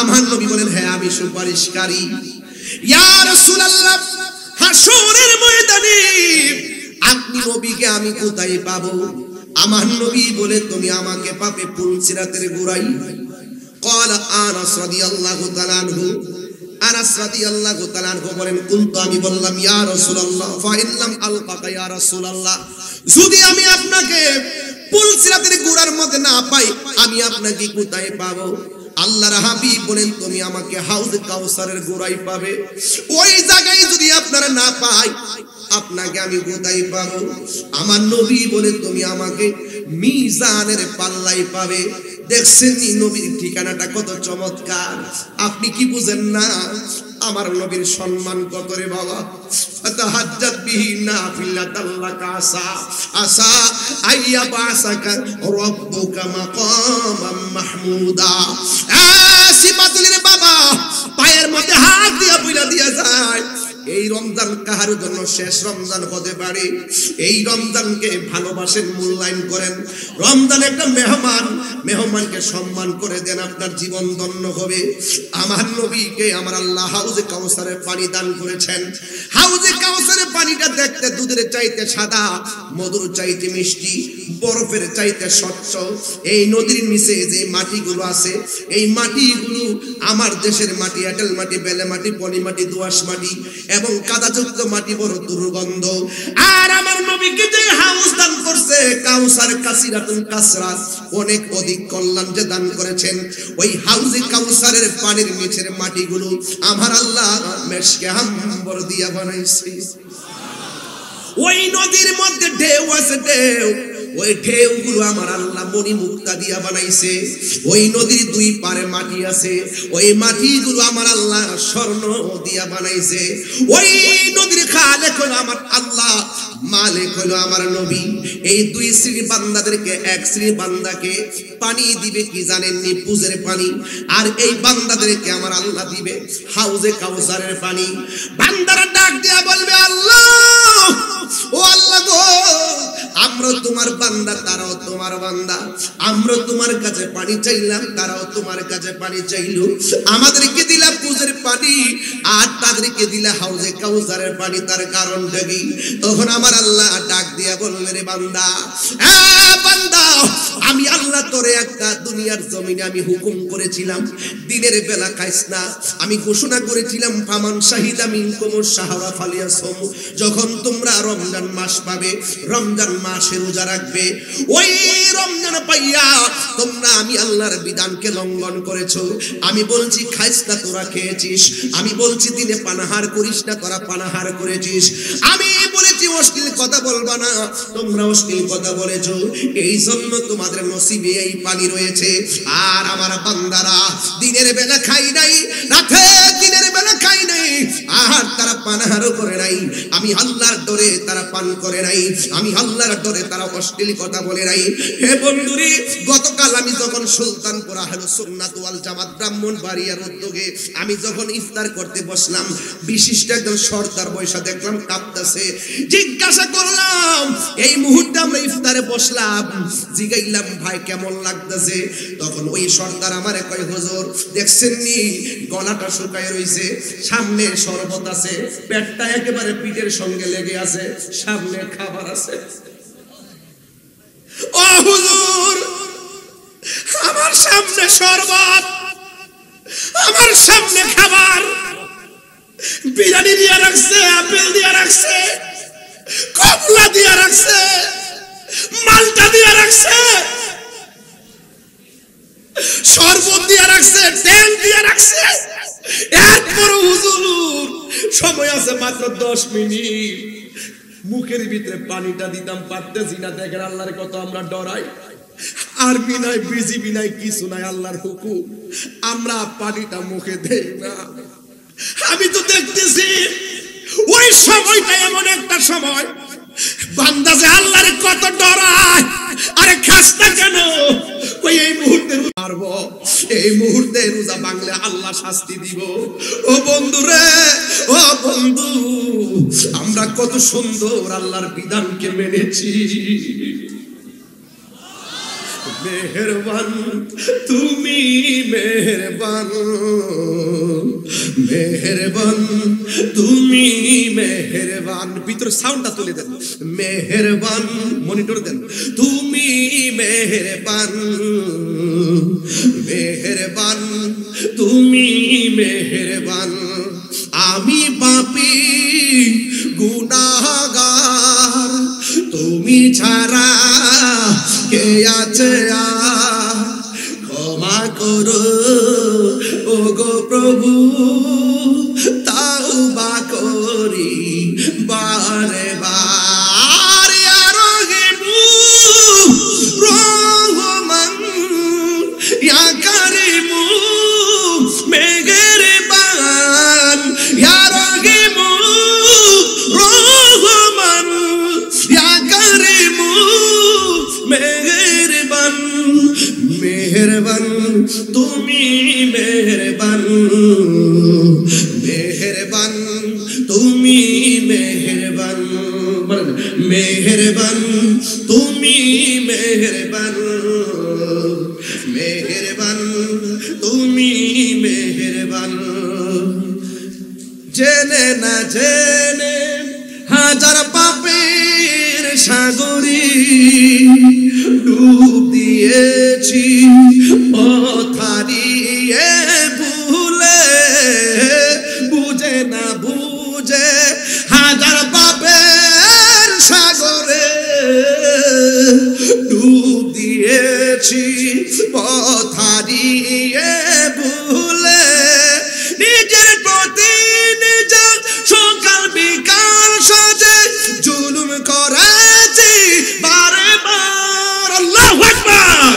Speaker 1: আমার নবী বলেন, হ্যাঁ আমি সুপারিশকারী। ইয়া রাসূলুল্লাহ হাসরের ময়দানে আপনি নবীকে আমি কোথায় পাবো? আমার নবী বলে, তুমি আমাকে পাবে পুলসিরাতের গোড়ায়। قال আনাস রাদিয়াল্লাহু তাআলা আনহু, আনাস রাদিয়াল্লাহু তাআলা আনহু বলেন, কুনতু আমি বললাম, ইয়া রাসূলুল্লাহ ফাইল্লাম আলকাকা ইয়া রাসূলুল্লাহ, যদি আমি আপনাকে পুলসিরাতের গোড়ার মধ্যে না পাই আমি আপনাকে কোথায় পাবো? আল্লাহর হাবিব বলেন, তুমি আমাকে হাউজে কাউসারের গোড়ায় পাবে। ওই জায়গায় যদি আপনারা না পাই আপনাকে আমি কোথায় পাবো? আমার নবী বলে, তুমি আমাকে মিজানের পাল্লায় পাবে। দেখছেন নবীর ঠিকানাটা কত চমৎকার। আপনি কি বুঝেন না আমার নবীর সম্মান কত রে বাবা? ফাতাহাজ্জাত বিহি নাফিলাতাল লাকা আসা আইয়া বাসাকা রাব্বুকা মাকামাম মাহমুদা। সিফাতুলের বাবা পায়ের মধ্যে হাত দিয়া বুইলা দিয়া যায়। এই রমজান কাহার জন্য শেষ রমজান হতে পারে। এই রমজানকে ভালোবাসেন, মূল্যায়ন করেন। রমজান একটা মেহমান, মেহমানকে সম্মান করে দেন, আপনার জীবন ধন্য হবে। আমার নবীকে আমার আল্লাহ হাউজে কাউসারের পানি দান করেছেন। হাউজে কাউসারের পানিটা দেখতে দুধের চাইতে সাদা, মধুর চাইতে মিষ্টি, বরফের চাইতে স্বচ্ছ। এই নদীর নিচে যে মাটিগুলো আছে, এই মাটিগুলো আমার দেশের মাটি, এঁটেল মাটি, বেলে মাটি, পলি মাটি, দোআঁশ মাটি এবং কাদাযুক্ত মাটি, বড় দুর্গন্ধ। আর আমার নবীকে যে হাউস দান করছে কাউসার কাসিরাতুন কাসরাত, অনেক অধিক কল্যাণ যে দান করেছেন, ওই হাউজে কাউসারের পানির নিচের মাটিগুলো আমার আল্লাহ মেশকে হাম্বর দিয়া বানাইছে। ওই নদীর মধ্যে ঢেউ আছে, ঢেউ, ওই ঢেউগুলো আমার আল্লাহ মণি মুক্তা দিয়া বানাইছে। ওই নদীর দুই পারে মাটি আছে, ওই মাটিগুলো আমার আল্লাহ স্বর্ণ দিয়া বানাইছে। ওই নদীর খালেক হলো আমার আল্লাহ, মালিক হলো আমার নবী। এই দুই শ্রেণীর বান্দাদেরকে, এক শ্রেণীর বান্দাকে পানি দিবে কি জানেননি? পুজের পানি। আর এই বান্দাদেরকে আমার আল্লাহ দিবে হাউজে কাউসারের পানি। বান্দারা ডাক দিয়া বলবে, আল্লাহ, ও আল্লাহ গো, আমরা তোমার বান্দা, তারাও তোমার বান্দা। আমরা তোমার কাছে পানি চাইলাম, তারাও তোমার কাছে পানি চাইলো। আমাদেরকে দিলা পুজের পানি আর তাদেরকে দিলা হাউজে কাউসারের পানি, তার কারণটা কি? তখন আমার আল্লাহ ডাক দিয়া বললেন, রে বান্দা, বান্দা, আমি আল্লাহ তোরে একটা দুনিয়ার জমিনে আমি হুকুম করেছিলাম, দিনের বেলা খাইস না। আমি ঘোষণা করেছিলাম ফামান শাহিদা মিনকুমুশ শাহরা ফালিয়াসুম, যখন তোমরা রমজান মাস পাবে, রমজান মাসে রোজা রাখবে। ওই রমজান পাইয়া তোমরা আমি আল্লাহর বিধানকে লঙ্ঘন করেছো। আমি বলছি খাইস না, তোরা খেয়েছিস। আমি বলছি দিনে পানাহার করিস না, তোরা পানাহার করেছিস। আমি বলেছি অশ্লীল কথা বলবা না, তোমরা অশ্লীল কথা বলেছো। এই জন্য তোমাদের নসিবে এই পানি রয়েছে। আর আমার বান্দারা দিনের বেলা খাই নাই, রাতে দিনের বেলা খাই নাই, আর তারা পানাহারও করে নাই। আমি আল্লাহর ডরে তারা পান করে নাই, আমি আল্লাহর ডরে তারা অশ্লীল কথা বলে নাই। হে বন্ধুরে, গতকাল আমি যখন সুলতানপুর আহলে সুন্নাত ওয়াল জামাত ব্রাহ্মণবাড়িয়ার উদ্যোগে আমি যখন ইফতার করতে বসলাম, বিশিষ্ট একজন সর্দার বৈশা দেখলাম কাঁপতেছে। জিজ্ঞাসা করলাম, এই মুহূর্তে আমরা ইফতারে বসলাম, জিগাইলাম ভাই কেমন লাগতেছে? তখন ওই সর্দার আমারে কয়, হুজুর দেখছেন নি গলাটা শুকায় রইছে, সামনে শরবত আছে, পেটটা একেবারে পিঠের সঙ্গে লেগে আছে, সামনে খাবার আছে। ও হুজুর, আমার সামনে শরবত, আমার সামনে খাবার, বিরিয়ানি দিয়ে রাখছে, আপেল দিয়ে রাখছে, কমলা দিয়ে রাখছে, মালটা দিয়ে রাখছে, শরবত দিয়ে রাখছে, তেল দিয়ে রাখছে। এরপর হুজুর সময় আছে মাত্র 10 মিনিট, মুখের ভিতরে পানিটা দিতাম পারতেছি না। দেখেন আল্লাহর কত আমরা ডরাই। আর্মি নাই, বিজিবি নাই, কিছু নাই, আল্লাহর হুকুম, আমরা পানিটা মুখে দেই না। আমি তো দেখতেছি ওই সময়টা এমন একটা সময়, বান্দা যে আল্লাহর কত ডরায়। আরে খাস না কেন? ওই এই মুহূর্তে মারবো, এই মুহূর্তে রোজা ভাঙলে আল্লাহ শাস্তি দিব। ও বন্ধু রে, ও বন্ধু, আমরা কত সুন্দর আল্লাহর বিধানকে মেনেছি। মেহেরবান তুমি, মেহেরবান, মেহেরবান তুমি, মেহেরবান। ভিতরে সাউন্ডটা তুলে দেন, মেহেরবান, মনিটর দেন। তুমি মেহেরবান, মেহেরবান তুমি, মেহেরবান। আমি পাপী গুনাহগার, তুমি ছাড়া কে আছে আর? ক্ষমা করো ও গো প্রভু, তাওবা করি বারে বার। ইয়া রহিমু রহমান, ইয়া কারিমু মেহেরবান, ইয়া রহিমু রহমান, ইয়া কারিমু মেহেরবান। মেহেরবান তুমি, মেহেরবান, মেহেরবান তুমি, মেহেরবান, মেহেরবান তুমি, মেহেরবান, মেহেরবান তুমি, মেহেরবান। জেনে না জেনে হাজার পাপের সাগরে ডুব দিয়েছি, পথ হারিয়ে ভুলে, বুঝে না বুঝে হাজার পাপের সাগরে ডুব দিয়েছি, পথ হারিয়ে ভুলে। নিজের প্রতি নিজের সকাল বিকাল সাজে জুলুম করেছি বারে বার। আল্লাহু আকবার।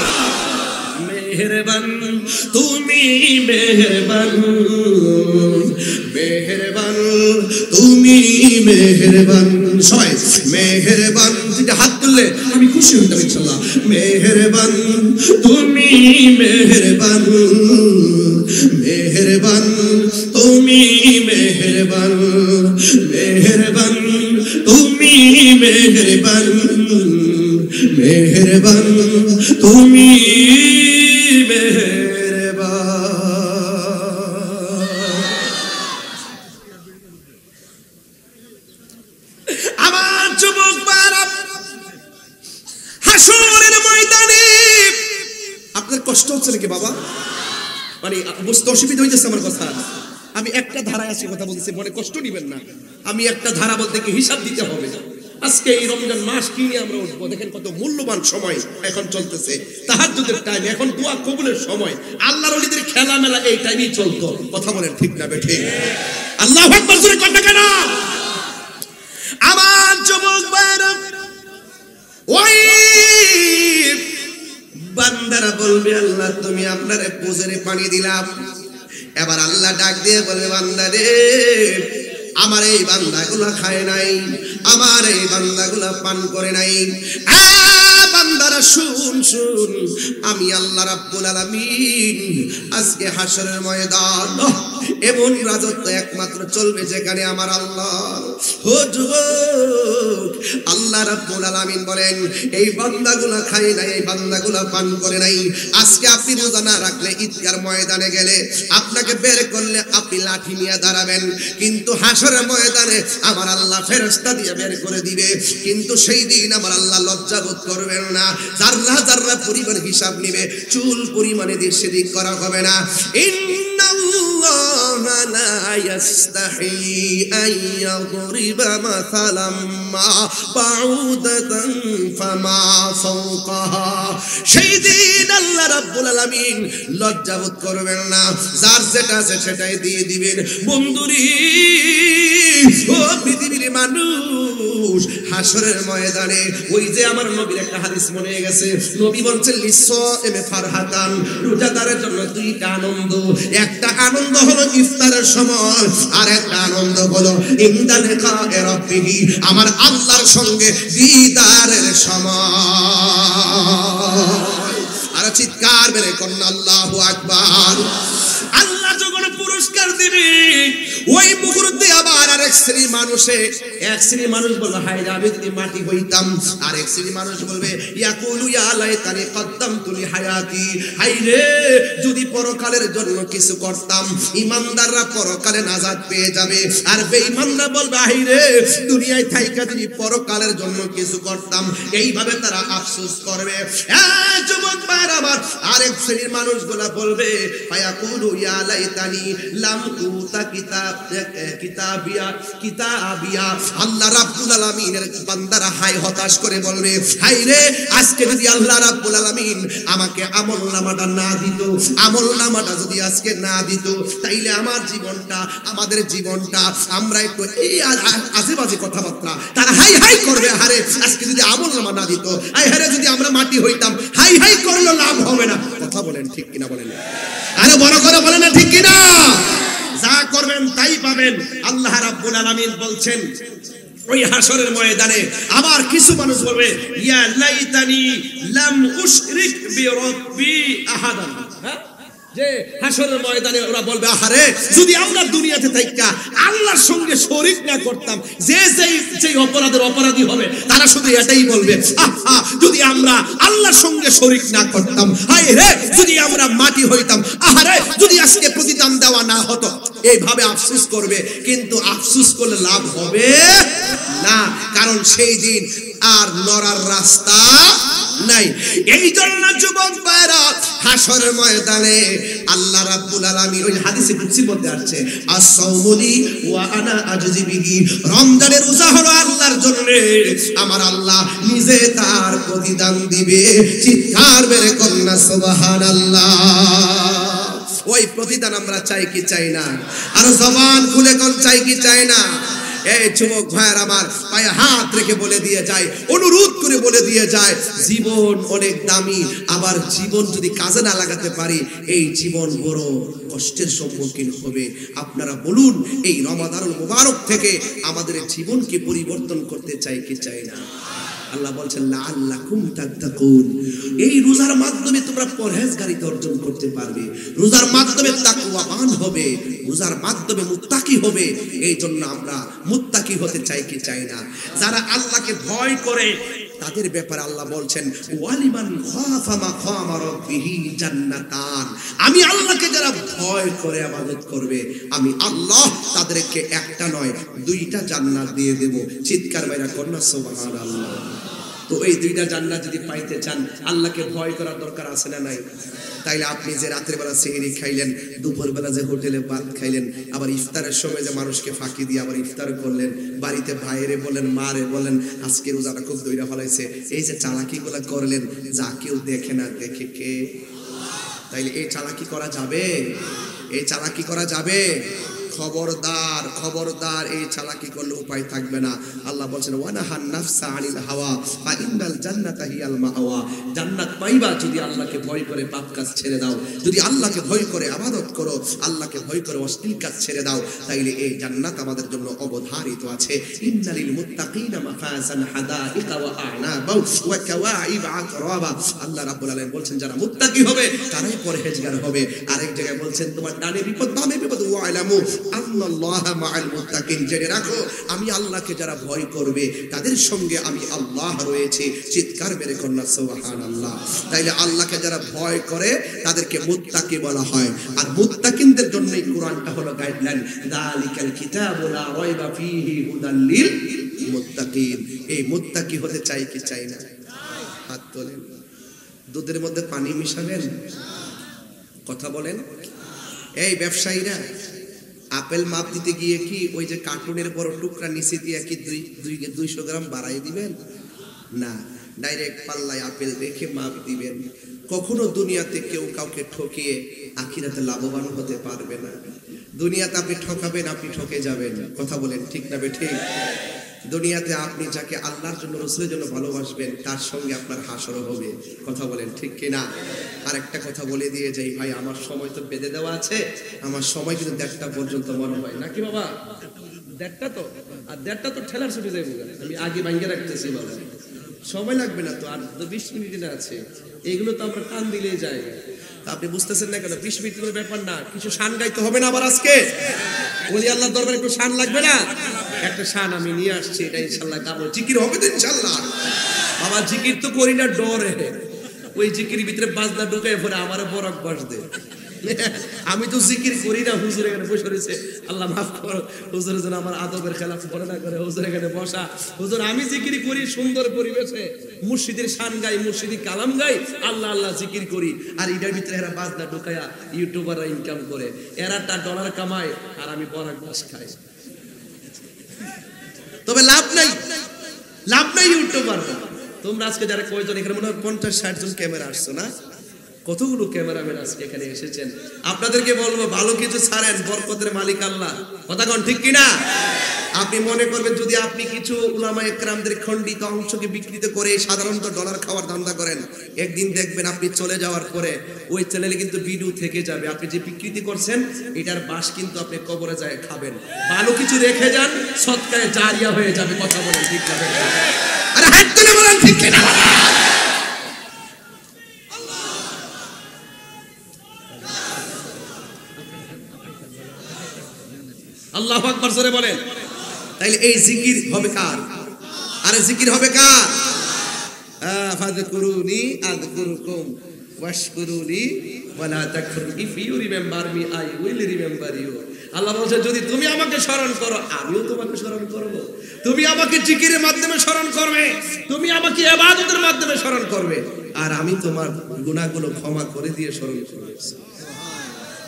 Speaker 1: মেহেরবান তুমি, মেহেরবান, মেহেরবান তুমি, মেহেরবান। সবাই মেহেরবান, যেটা হাত তুললে আমি খুশি হইতাম ইনশাআল্লাহ। মেহেরবান তুমি, মেহেরবান, মেহেরবান তুমি, মেহেরবান, মেহেরবান তুমি, মেহেরবান, মেহেরবান তুমি, মেহেরবান। আমার যুবক ভাইরা, হাসরের ময়দানে কষ্ট হচ্ছে নাকি বাবা? মানে বুঝতে অসুবিধা হইতেছে আমার কথা? আমি একটা ধারায় আজকে কথা বলতেছি, মনে কষ্ট নিবেন না। আমি একটা ধারা বলতে কি হিসাব দিতে হবে। আজকে এই রমজান মাস কি নিয়ে আমরা উঠবো? দেখেন কত মূল্যবান সময় এখন চলতেছে, তাহাজ্জুদের টাইম, এখন দোয়া কবুলের সময়, আল্লাহর ওলিদের খেলা মেলা এই টাইমেই চলতো। কথা বলেন ঠিক না বেঠে? আল্লাহু আকবার জোরে কর না কেন? আমার যুবক ভাইরা, ওই বান্দারা বলবে আল্লাহ তুমি আপনারে পুজোরে পানি দিলাম। এবার আল্লাহ ডাক দিয়ে বলবে বান্দা রে, আমার এই বান্দাগুলো খায় নাই, আমার এই বান্দাগুলো পান করে নাই। বান্দারা শুন শুন, আমি আল্লাহ রাব্বুল আলামিন আজকে হাসরের ময়দান এমন রাজত্ব একমাত্র চলবে যেখানে আমার আল্লাহ। ও যুবক, আল্লাহ রাব্বুল আলামিন বলেন এই বান্দাগুলো খায় নাই, এই বান্দাগুলো পান করে নাই। আজকে আপনি রোজা না রাখলে ঈদগার ময়দানে গেলে আপনাকে বের করলে আপনি লাঠি নিয়ে দাঁড়াবেন, কিন্তু হাসরের ময়দানে আমার আল্লাহ ফেরেশতা দিয়ে বের করে দিবে। কিন্তু সেই দিন আমার আল্লাহ লজ্জা বোধ করবেন না, যাররা যাররা পরিমাণ হিসাব নেবে, চুল পরিমাণে দিক সেদিক করা হবে না। ইন্নাল্লাহা লা ইস্তাহি আইয়াদরিবা মাসালাম মা বাউদাতান ফামা ফাওকাহা। সেই দিন আল্লাহ রাব্বুল আলামিন লজ্জা বোধ করবেন না, যার যেটা আছে সেটাই দিয়ে দিবেন। বন্ধুরি, ও পৃথিবীর মানুষ, হাসরের ময়দানে ওই যে আমার নবীর একটা হাদিস মনে গেছে, নবী বলছেন লিসাইমে ফারহাতান, রোজাদারের জন্য দুইটা আনন্দ। একটা আনন্দ হলো ইফতারের সময়, আর একটা আনন্দ হলো ইনদা লিকায়ে রাব্বিহি, আমার আল্লাহর সঙ্গে দিদারের সময়। আর চিৎকার মেরে কন্যা আল্লাহু আকবার। আল্লাহ যখন পুরস্কার দিবে ওই মুহূর্তে আবার আরেক শ্রেণী মানুষে, এক শ্রেণী মানুষ বলবে হায় রে আমি যদি মাটি হইতাম, আর এক শ্রেণী মানুষ বলবে ইয়াকুলু ইয়া লাইতানি কদ্দামতু লি হায়াতি, হায় রে যদি পরকালের জন্য কিছু করতাম। ঈমানদাররা পরকালে নাজাত পেয়ে যাবে, আর বেঈমানরা বলবে হায় রে দুনিয়ায় থাইকা যদি পরকালের জন্য কিছু করতাম। এইভাবে তারা আফসোস করবে। যুবক ভাইরা আমার, আরেক শ্রেণীর মানুষগুলা বলবে ফায়াকুলু ইয়া লাইতানি লাম উতা কিতাবিয়া। আল্লাহ রাব্বুল আলামিনের বান্দারা হায় হতাশ করে বলবে হায় রে আজকে যদি আল্লাহ রাব্বুল আলামিন আমাকে আমলনামাটা না দিত, আমলনামাটা যদি আজকে না দিত, তাইলে আমার জীবনটা, আমাদের জীবনটা, আমরা একটু এই আজেবাজে কথাবার্তা তারা হাই হাই করবে। হারে আজকে যদি আমলনামা না দিত, হারে যদি আমরা মাটি হইতাম, হাই হাই করলে লাভ হবে না। কথা বলেন ঠিক কিনা বলেন? আরে বড় করে বলেন না ঠিক কিনা? যা করবেন তাই পাবেন। আল্লাহ রাব্বুল আলামিন বলছেন ওই হাসরের ময়দানে আবার কিছু মানুষ বলবে ইয়া লাইতানি লাম উশরিক বিরাব্বি আহাদান। যে হাসরের ময়দানে ওরা বলবে আহারে যদি আমরা দুনিয়াতে থাইকা আল্লাহর সঙ্গে শরীক না করতাম, যে অপরাধের অপরাধী হবে তারা শুধু এটাই বলবে আহা যদি আমরা আল্লাহর সঙ্গে শরীক না করতাম, হায় রে যদি আমরা মাটি হইতাম, আহারে যদি আজকে প্রতিদান দেওয়া না হতো। এইভাবে আফসোস করবে, কিন্তু আফসোস করলে লাভ হবে না, কারণ সেই দিন আর নড়ার রাস্তা নাই। এই জন্য যুবক ভাইরা হাসরের ময়দানে আল্লাহ রাব্বুল আলামিন ওই হাদিসে কুদসির মধ্যে আছে আস-সাওমুলি ওয়া আনা আজজি বিহি, রমজানের রোজা হলো আল্লাহর জন্য, আমার আল্লাহ নিজে তার প্রতিদান দিবে। চিৎকার মেরে কন্যা সুবহানাল্লাহ। ওই প্রতিদান আমরা চাই কি চাই না? আর জবান খুলে কোন চাই কি চাই না? এই যুবক ভাইয়ের আমার পায়ে হাত রেখে বলে দিয়ে যায়, অনুরোধ করে বলে দিয়ে যায়, জীবন অনেক দামি, আবার জীবন যদি কাজে না লাগাতে পারি এই জীবন বড় কষ্টের সম্মুখীন হবে। আপনারা বলুন এই রমাদানুল মুবারক থেকে আমাদের জীবনকে পরিবর্তন করতে চাই কি চাই না? আল্লাহ বলছেন লাআল্লাকুম তাত্তাকুন, এই রোজার মাধ্যমে তোমরা পরহেজগারিতা অর্জন করতে পারবে, রোজার মাধ্যমে তাকওয়াবান হবে, রোজার মাধ্যমে মুত্তাকি হবে। এই জন্য আমরা মুত্তাকি হতে চাই কি চাই না? যারা আল্লাহকে ভয় করে তাদের ব্যাপারে আল্লাহ বলছেন ওয়ালিমান খাফা মাকামা রাব্বিহি জান্নাতান, আমি আল্লাহকে যারা ভয় করে ইবাদত করবে আমি আল্লাহ তাদেরকে একটা নয় দুইটা জান্নাত দিয়ে দেব। চিৎকার বাইরা কন্যা সুবহানাল্লাহ। তো এই দুইটা জান্নাত যদি পাইতে চান আল্লাহকে ভয় করার দরকার আছে না নাই? তাইলে আপনি যে রাতের বেলা সেহরি খাইলেন, দুপুর বেলা যে হোটেলে ভাত খাইলেন, আবার ইফতারের সময় যে মানুষকে ফাঁকি দিয়ে আবার ইফতার করলেন, বাড়িতে ভাইরে বলেন, মারে বলেন আজকে রোজাটা খুব দইরা ফলাইছে, এই যে চালাকিগুলো করলেন, যা কেউ দেখে না, দেখে কে? তাইলে এই চালাকি করা যাবে? এই চালাকি করা যাবে? খবরদার, খবরদার, এই চালাকি করলে উপায় থাকবে না। আল্লাহ বলছেন ওয়ানাহান নাফসা আনিল হাওয়া ফা ইন্নাল জান্নাতা হিয়াল মাওয়া। জান্নাত পাইবা যদি আল্লাহকে ভয় করে পাপ কাজ ছেড়ে দাও, যদি আল্লাহকে ভয় করে ইবাদত করো, আল্লাহকে ভয় করে অশ্লীল কাজ ছেড়ে দাও, তাইলে এই জান্নাত আমাদের জন্য অবধারিত আছে। ইন্নালিল মুত্তাকিনা মাফাজান হাদাইকা ওয়া আ'নাবা ওয়া কাওয়াইব আতরাবা। আল্লাহ রাব্বুল আলামিন বলছেন যারা মুত্তাকি হবে তারাই পরহেজগার হবে। আরেক জায়গায় বলছেন তোমার ডানে বিপদ বামে বিপদ ওয়া আলামু আল্লাল্লাহা মাআল মুত্তাকিন। জেনে রাখো আমি আল্লাহকে যারা ভয় করবে তাদের সঙ্গে আমি আল্লাহ রয়েছে। চিৎকার মেরে কন্যা সুবহানাল্লাহ। তাইলে আল্লাহকে যারা ভয় করে তাদেরকে মুত্তাকি বলা হয়। আর মুত্তাকিনদের জন্য এই কোরআনটা হলো গাইডলাইন। যালিকাল কিতাবু লা রাইবা ফীহি হুদাল লিল মুত্তাকিন। এই মুত্তাকি হতে চাই কি চাই না? হাত তোলেন। দুধের মধ্যে পানি মিশাবেন? কথা বলেন। এই ব্যবসায়ীরা আপেল মাপ দিতে গিয়ে কি ওই যে কার্টুনের বড় টুকরা নিচে দিয়ে কি 200 গ্রাম বাড়াই দিবেন? না, ডাইরেক্ট পাল্লায় আপেল রেখে মাপ দিবেন। কখনো দুনিয়াতে কেউ কাউকে ঠকিয়ে আখিরাতে লাভবান হতে পারবে না। দুনিয়াতে আপনি ঠকাবেন, আপনি ঠকে যাবেন। কথা বলেন ঠিক না বেঠিক? দুনিয়াতে আপনি যাকে আল্লাহর জন্য রাসূলের জন্য ভালোবাসবেন তার সঙ্গে আপনার হাসরও হবে। কথা বলেন ঠিক কিনা? আর একটা কথা বলে দিয়ে যাই ভাই, আমার সময় তো বেঁধে দেওয়া আছে, আমার সময় কিন্তু 1:30টা পর্যন্ত মনে হয় নাকি বাবা? 1:30টা তো, আর 1:30টা তো ঠেলার ছুটে যাইব। আমি আগে ভাঙ্গে রাখতেছি বাবা, সময় লাগবে না তো, আর 20 মিনিট আছে। এগুলো তো আমরা কান দিলেই যায়। আপনি বুঝতেছেন না কেন? 20 মিনিট করে ব্যাপার না, কিছু শান গাইতে হবে না আবার আজকে? ওলি আল্লাহর দরবারে একটু শান লাগবে না? একটা শান আমি নিয়ে আসছি, এটা ইনশাআল্লাহ গাবো। জিকির হবে তো ইনশাআল্লাহ? বাবা জিকির তো করি না ডরে, ওই জিকির ভিতরে বাজনা ঢুকায় পরে আমারে বরক বাস দে। আমি তো জিকির করি না, হুজুর এখানে বসে রয়েছে, আল্লাহ মাফ করো, হুজুর যেন আমার আদবের খেলাফ করে না করে। হুজুর এখানে বসা, হুজুর আমি জিকির করি সুন্দর পরিবেশে, মুর্শিদের শান গাই, মুর্শিদি কালাম গাই, আল্লাহ আল্লাহ জিকির করি। আর এটার ভিতরে এরা বাজনা ঢুকায়া ইউটিউবাররা ইনকাম করে, এরা $1 কামায় আর আমি বরক বাস খাই। তবে লাভ নাই, লাভ নাই ইউটিউবার। তোমরা আজকে যারা কয়জন এখানে, মনে হয় 50-60 জন ক্যামেরা আসছো না? কতগুলো ক্যামেরাম্যান আজকে এখানে এসেছেন। আপনাদেরকে বলবো ভালো কিছু ছাড়েন, বরকতের মালিক আল্লাহ। কথা কোন ঠিক কিনা? আপনি মনে করবেন যদি আপনি কিছু উলামা একরামদের খণ্ডিত অংশকে বিকৃত করে সাধারণত ডলার খাওয়ার ধান্দা করেন, একদিন দেখবেন আপনি চলে যাওয়ার পরে ওই চ্যানেলে কিন্তু ভিডিও থেকে যাবে। আপনি যে বিকৃতি করছেন এটার বাস কিন্তু আপনি কবরে যায় খাবেন। ভালো কিছু রেখে যান, সদকায়ে জারিয়া হয়ে যাবে। কথা বলেন ঠিক না? আরে হাত তুলে বলেন ঠিক কিনা? আল্লাহু আকবার জোরে বলেন। তাইলে এই জিকির হবে কার? আরে জিকির হবে কার? ফাযকুরুনি আযকুরুকুম ওয়াশকুরুলি ওয়ালা তাকফুরুন। If you remember me I will remember you. আল্লাহ বলছে যদি তুমি আমাকে স্মরণ করো আমিও তোমাকে স্মরণ করব। তুমি আমাকে জিকিরের মাধ্যমে স্মরণ করবে, তুমি আমাকে ইবাদতের মাধ্যমে স্মরণ করবে, আর আমি তোমার গুনাহগুলো ক্ষমা করে দিয়ে স্মরণ করব।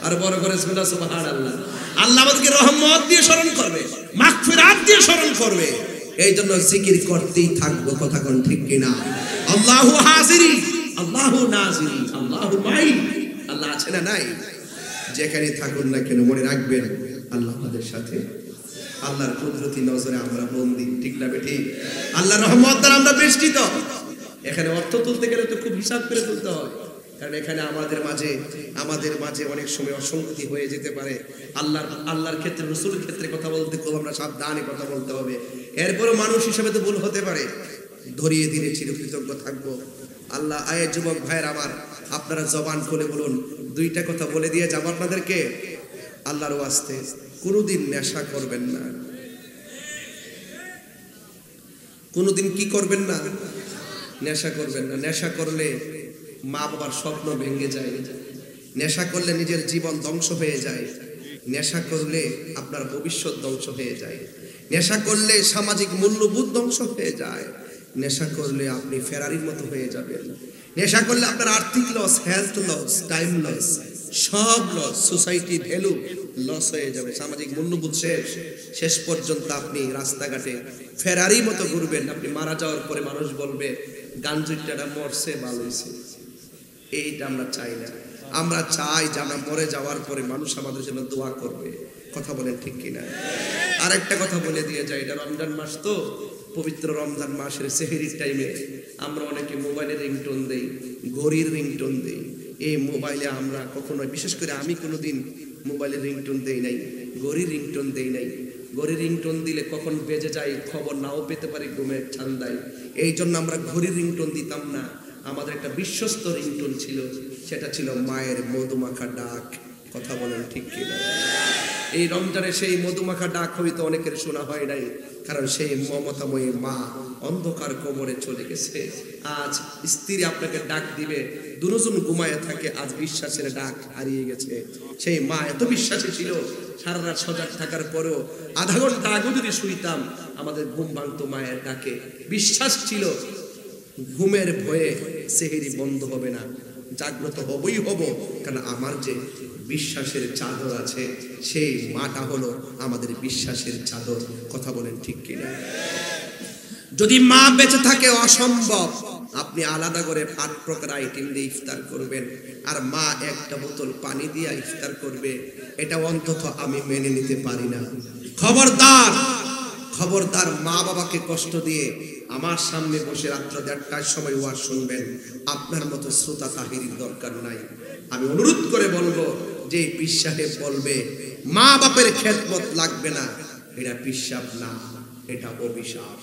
Speaker 1: আর বড় করে সুবহানাল্লাহ। আল্লাহ আমাদেরকে রহমত দিয়ে স্মরণ করবে, মাগফিরাত দিয়ে স্মরণ করবে। এই জন্য জিকির করতেই থাকবো। কথা কোন ঠিক কিনা? আল্লাহু হাজিরি, আল্লাহু নাজিরি, আল্লাহু মাই। আল্লাহ আছে না নাই? যেখানে থাকুন না কেন মনে রাখবেন আল্লাহ আমাদের সাথে। আল্লাহর কুদরতি নজরে আমরা বন্দী, ঠিক না বেঠি? আল্লাহর রহমত দ্বারা আমরা বেষ্টিত। এখানে অর্থ তুলতে গেলে তো খুব হিসাব করে তুলতে হয়, কারণ এখানে আমাদের মাঝে অনেক সময় অসঙ্গতি হয়ে যেতে পারে। আল্লাহর ক্ষেত্রে, রাসূলের ক্ষেত্রে কথা বলতে খুব আমরা সাবধানে কথা বলতে হবে। এরপরও মানুষ হিসেবে তো ভুল হতে পারে, ধরিয়ে দিলে চিরকৃতজ্ঞ থাকবো। আল্লাহ আয়ে যুবক ভাইয়ের আমার, আপনারা জবান খুলে বলুন। 2টা কথা বলে দিয়ে যাব আপনাদেরকে। আল্লাহর ওয়াস্তে কোনোদিন নেশা করবেন না। কোনোদিন কি করবেন না? নেশা করবেন না। নেশা করলে মা বাবার স্বপ্ন ভেঙে যায়, নেশা করলে নিজের জীবন ধ্বংস হয়ে যায়, নেশা করলে আপনার ভবিষ্যৎ ধ্বংস হয়ে যায়, নেশা করলে সামাজিক মূল্যবোধ ধ্বংস হয়ে যায়, নেশা করলে আপনি ফেরারির মতো হয়ে যাবেন। নেশা করলে আপনার আর্থিক loss, health loss, time loss, সব লস, সোসাইটি ভ্যালু লস হয়ে যাবে, সামাজিক মূল্যবোধ শেষ। শেষ পর্যন্ত আপনি রাস্তাঘাটে ফেরারির মতো ঘুরবেন। আপনি মারা যাওয়ার পরে মানুষ বলবে গাঞ্জুটাটা মরছে, ভালো হয়েছে। এইটা আমরা চাই না। আমরা চাই যে আমরা মরে যাওয়ার পরে মানুষ আমাদের জন্য দোয়া করবে। কথা বলেন ঠিক কিনা? আরেকটা কথা বলে দিয়ে যাই, এটা রমজান মাস তো, পবিত্র রমজান মাসের সেহরির টাইমে আমরা অনেকে মোবাইলের রিংটোন দেই, ঘড়ির রিংটোন দেই। এই মোবাইলে আমরা কখনো, বিশেষ করে আমি কোনোদিন মোবাইলের রিংটোন দেই নাই, ঘড়ির রিংটোন দেই নাই। ঘড়ির রিংটোন দিলে কখন বেজে যায় খবর নাও পেতে পারি ঘুমের ঠান্ডায়। এই জন্য আমরা ঘড়ির রিংটোন দিতাম না। আমাদের একটা বিশ্বস্ত রিংটোন ছিল, সেটা ছিল মায়ের মধুমাখা ডাক। কথা বলেন ঠিক কিনা? এই রমজানে সেই মধুমাখা ডাক হয়তো অনেকের শোনা হয় নাই, কারণ সেই মমতাময়ী মা অন্ধকার কবরে চলে গেছে। আজ স্ত্রী আপনাকে ডাক দিবে, দুজন ঘুমায় থাকে, আজ বিশ্বাসের ডাক হারিয়ে গেছে। সেই মা এত বিশ্বাসী ছিল, সারা রাত সজাগ থাকার পরেও আধা ঘন্টা আগে যদি শুইতাম আমাদের ঘুম ভাঙতো মায়ের ডাকে। বিশ্বাস ছিল ঘুমের ভয়ে সেহরি বন্ধ হবে না, জাগ্রত হবই হব, কারণ আমার যে বিশ্বাসের চাদর আছে, সেই মাটা হলো আমাদের বিশ্বাসের চাদর। কথা বলেন ঠিক কিনা? যদি মা বেঁচে থাকে অসম্ভব আপনি আলাদা করে 8 প্রকার আইটেম দিয়ে ইফতার করবেন, আর মা একটা বোতল পানি দিয়ে ইফতার করবে, এটা অন্তত আমি মেনে নিতে পারি না। খবরদার, খবরদার, মা বাবাকে কষ্ট দিয়ে আমার সামনে বসে রাত্র 1:30টার সময় ওয়াজ শুনবেন, আপনার মতো শ্রোতা তাহিরির দরকার নাই। আমি অনুরোধ করে বলবো, যে পীর সাহেব বলবে মা বাপের খেদমত লাগবে না, এটা পিসাব না, এটা অভিশাপ।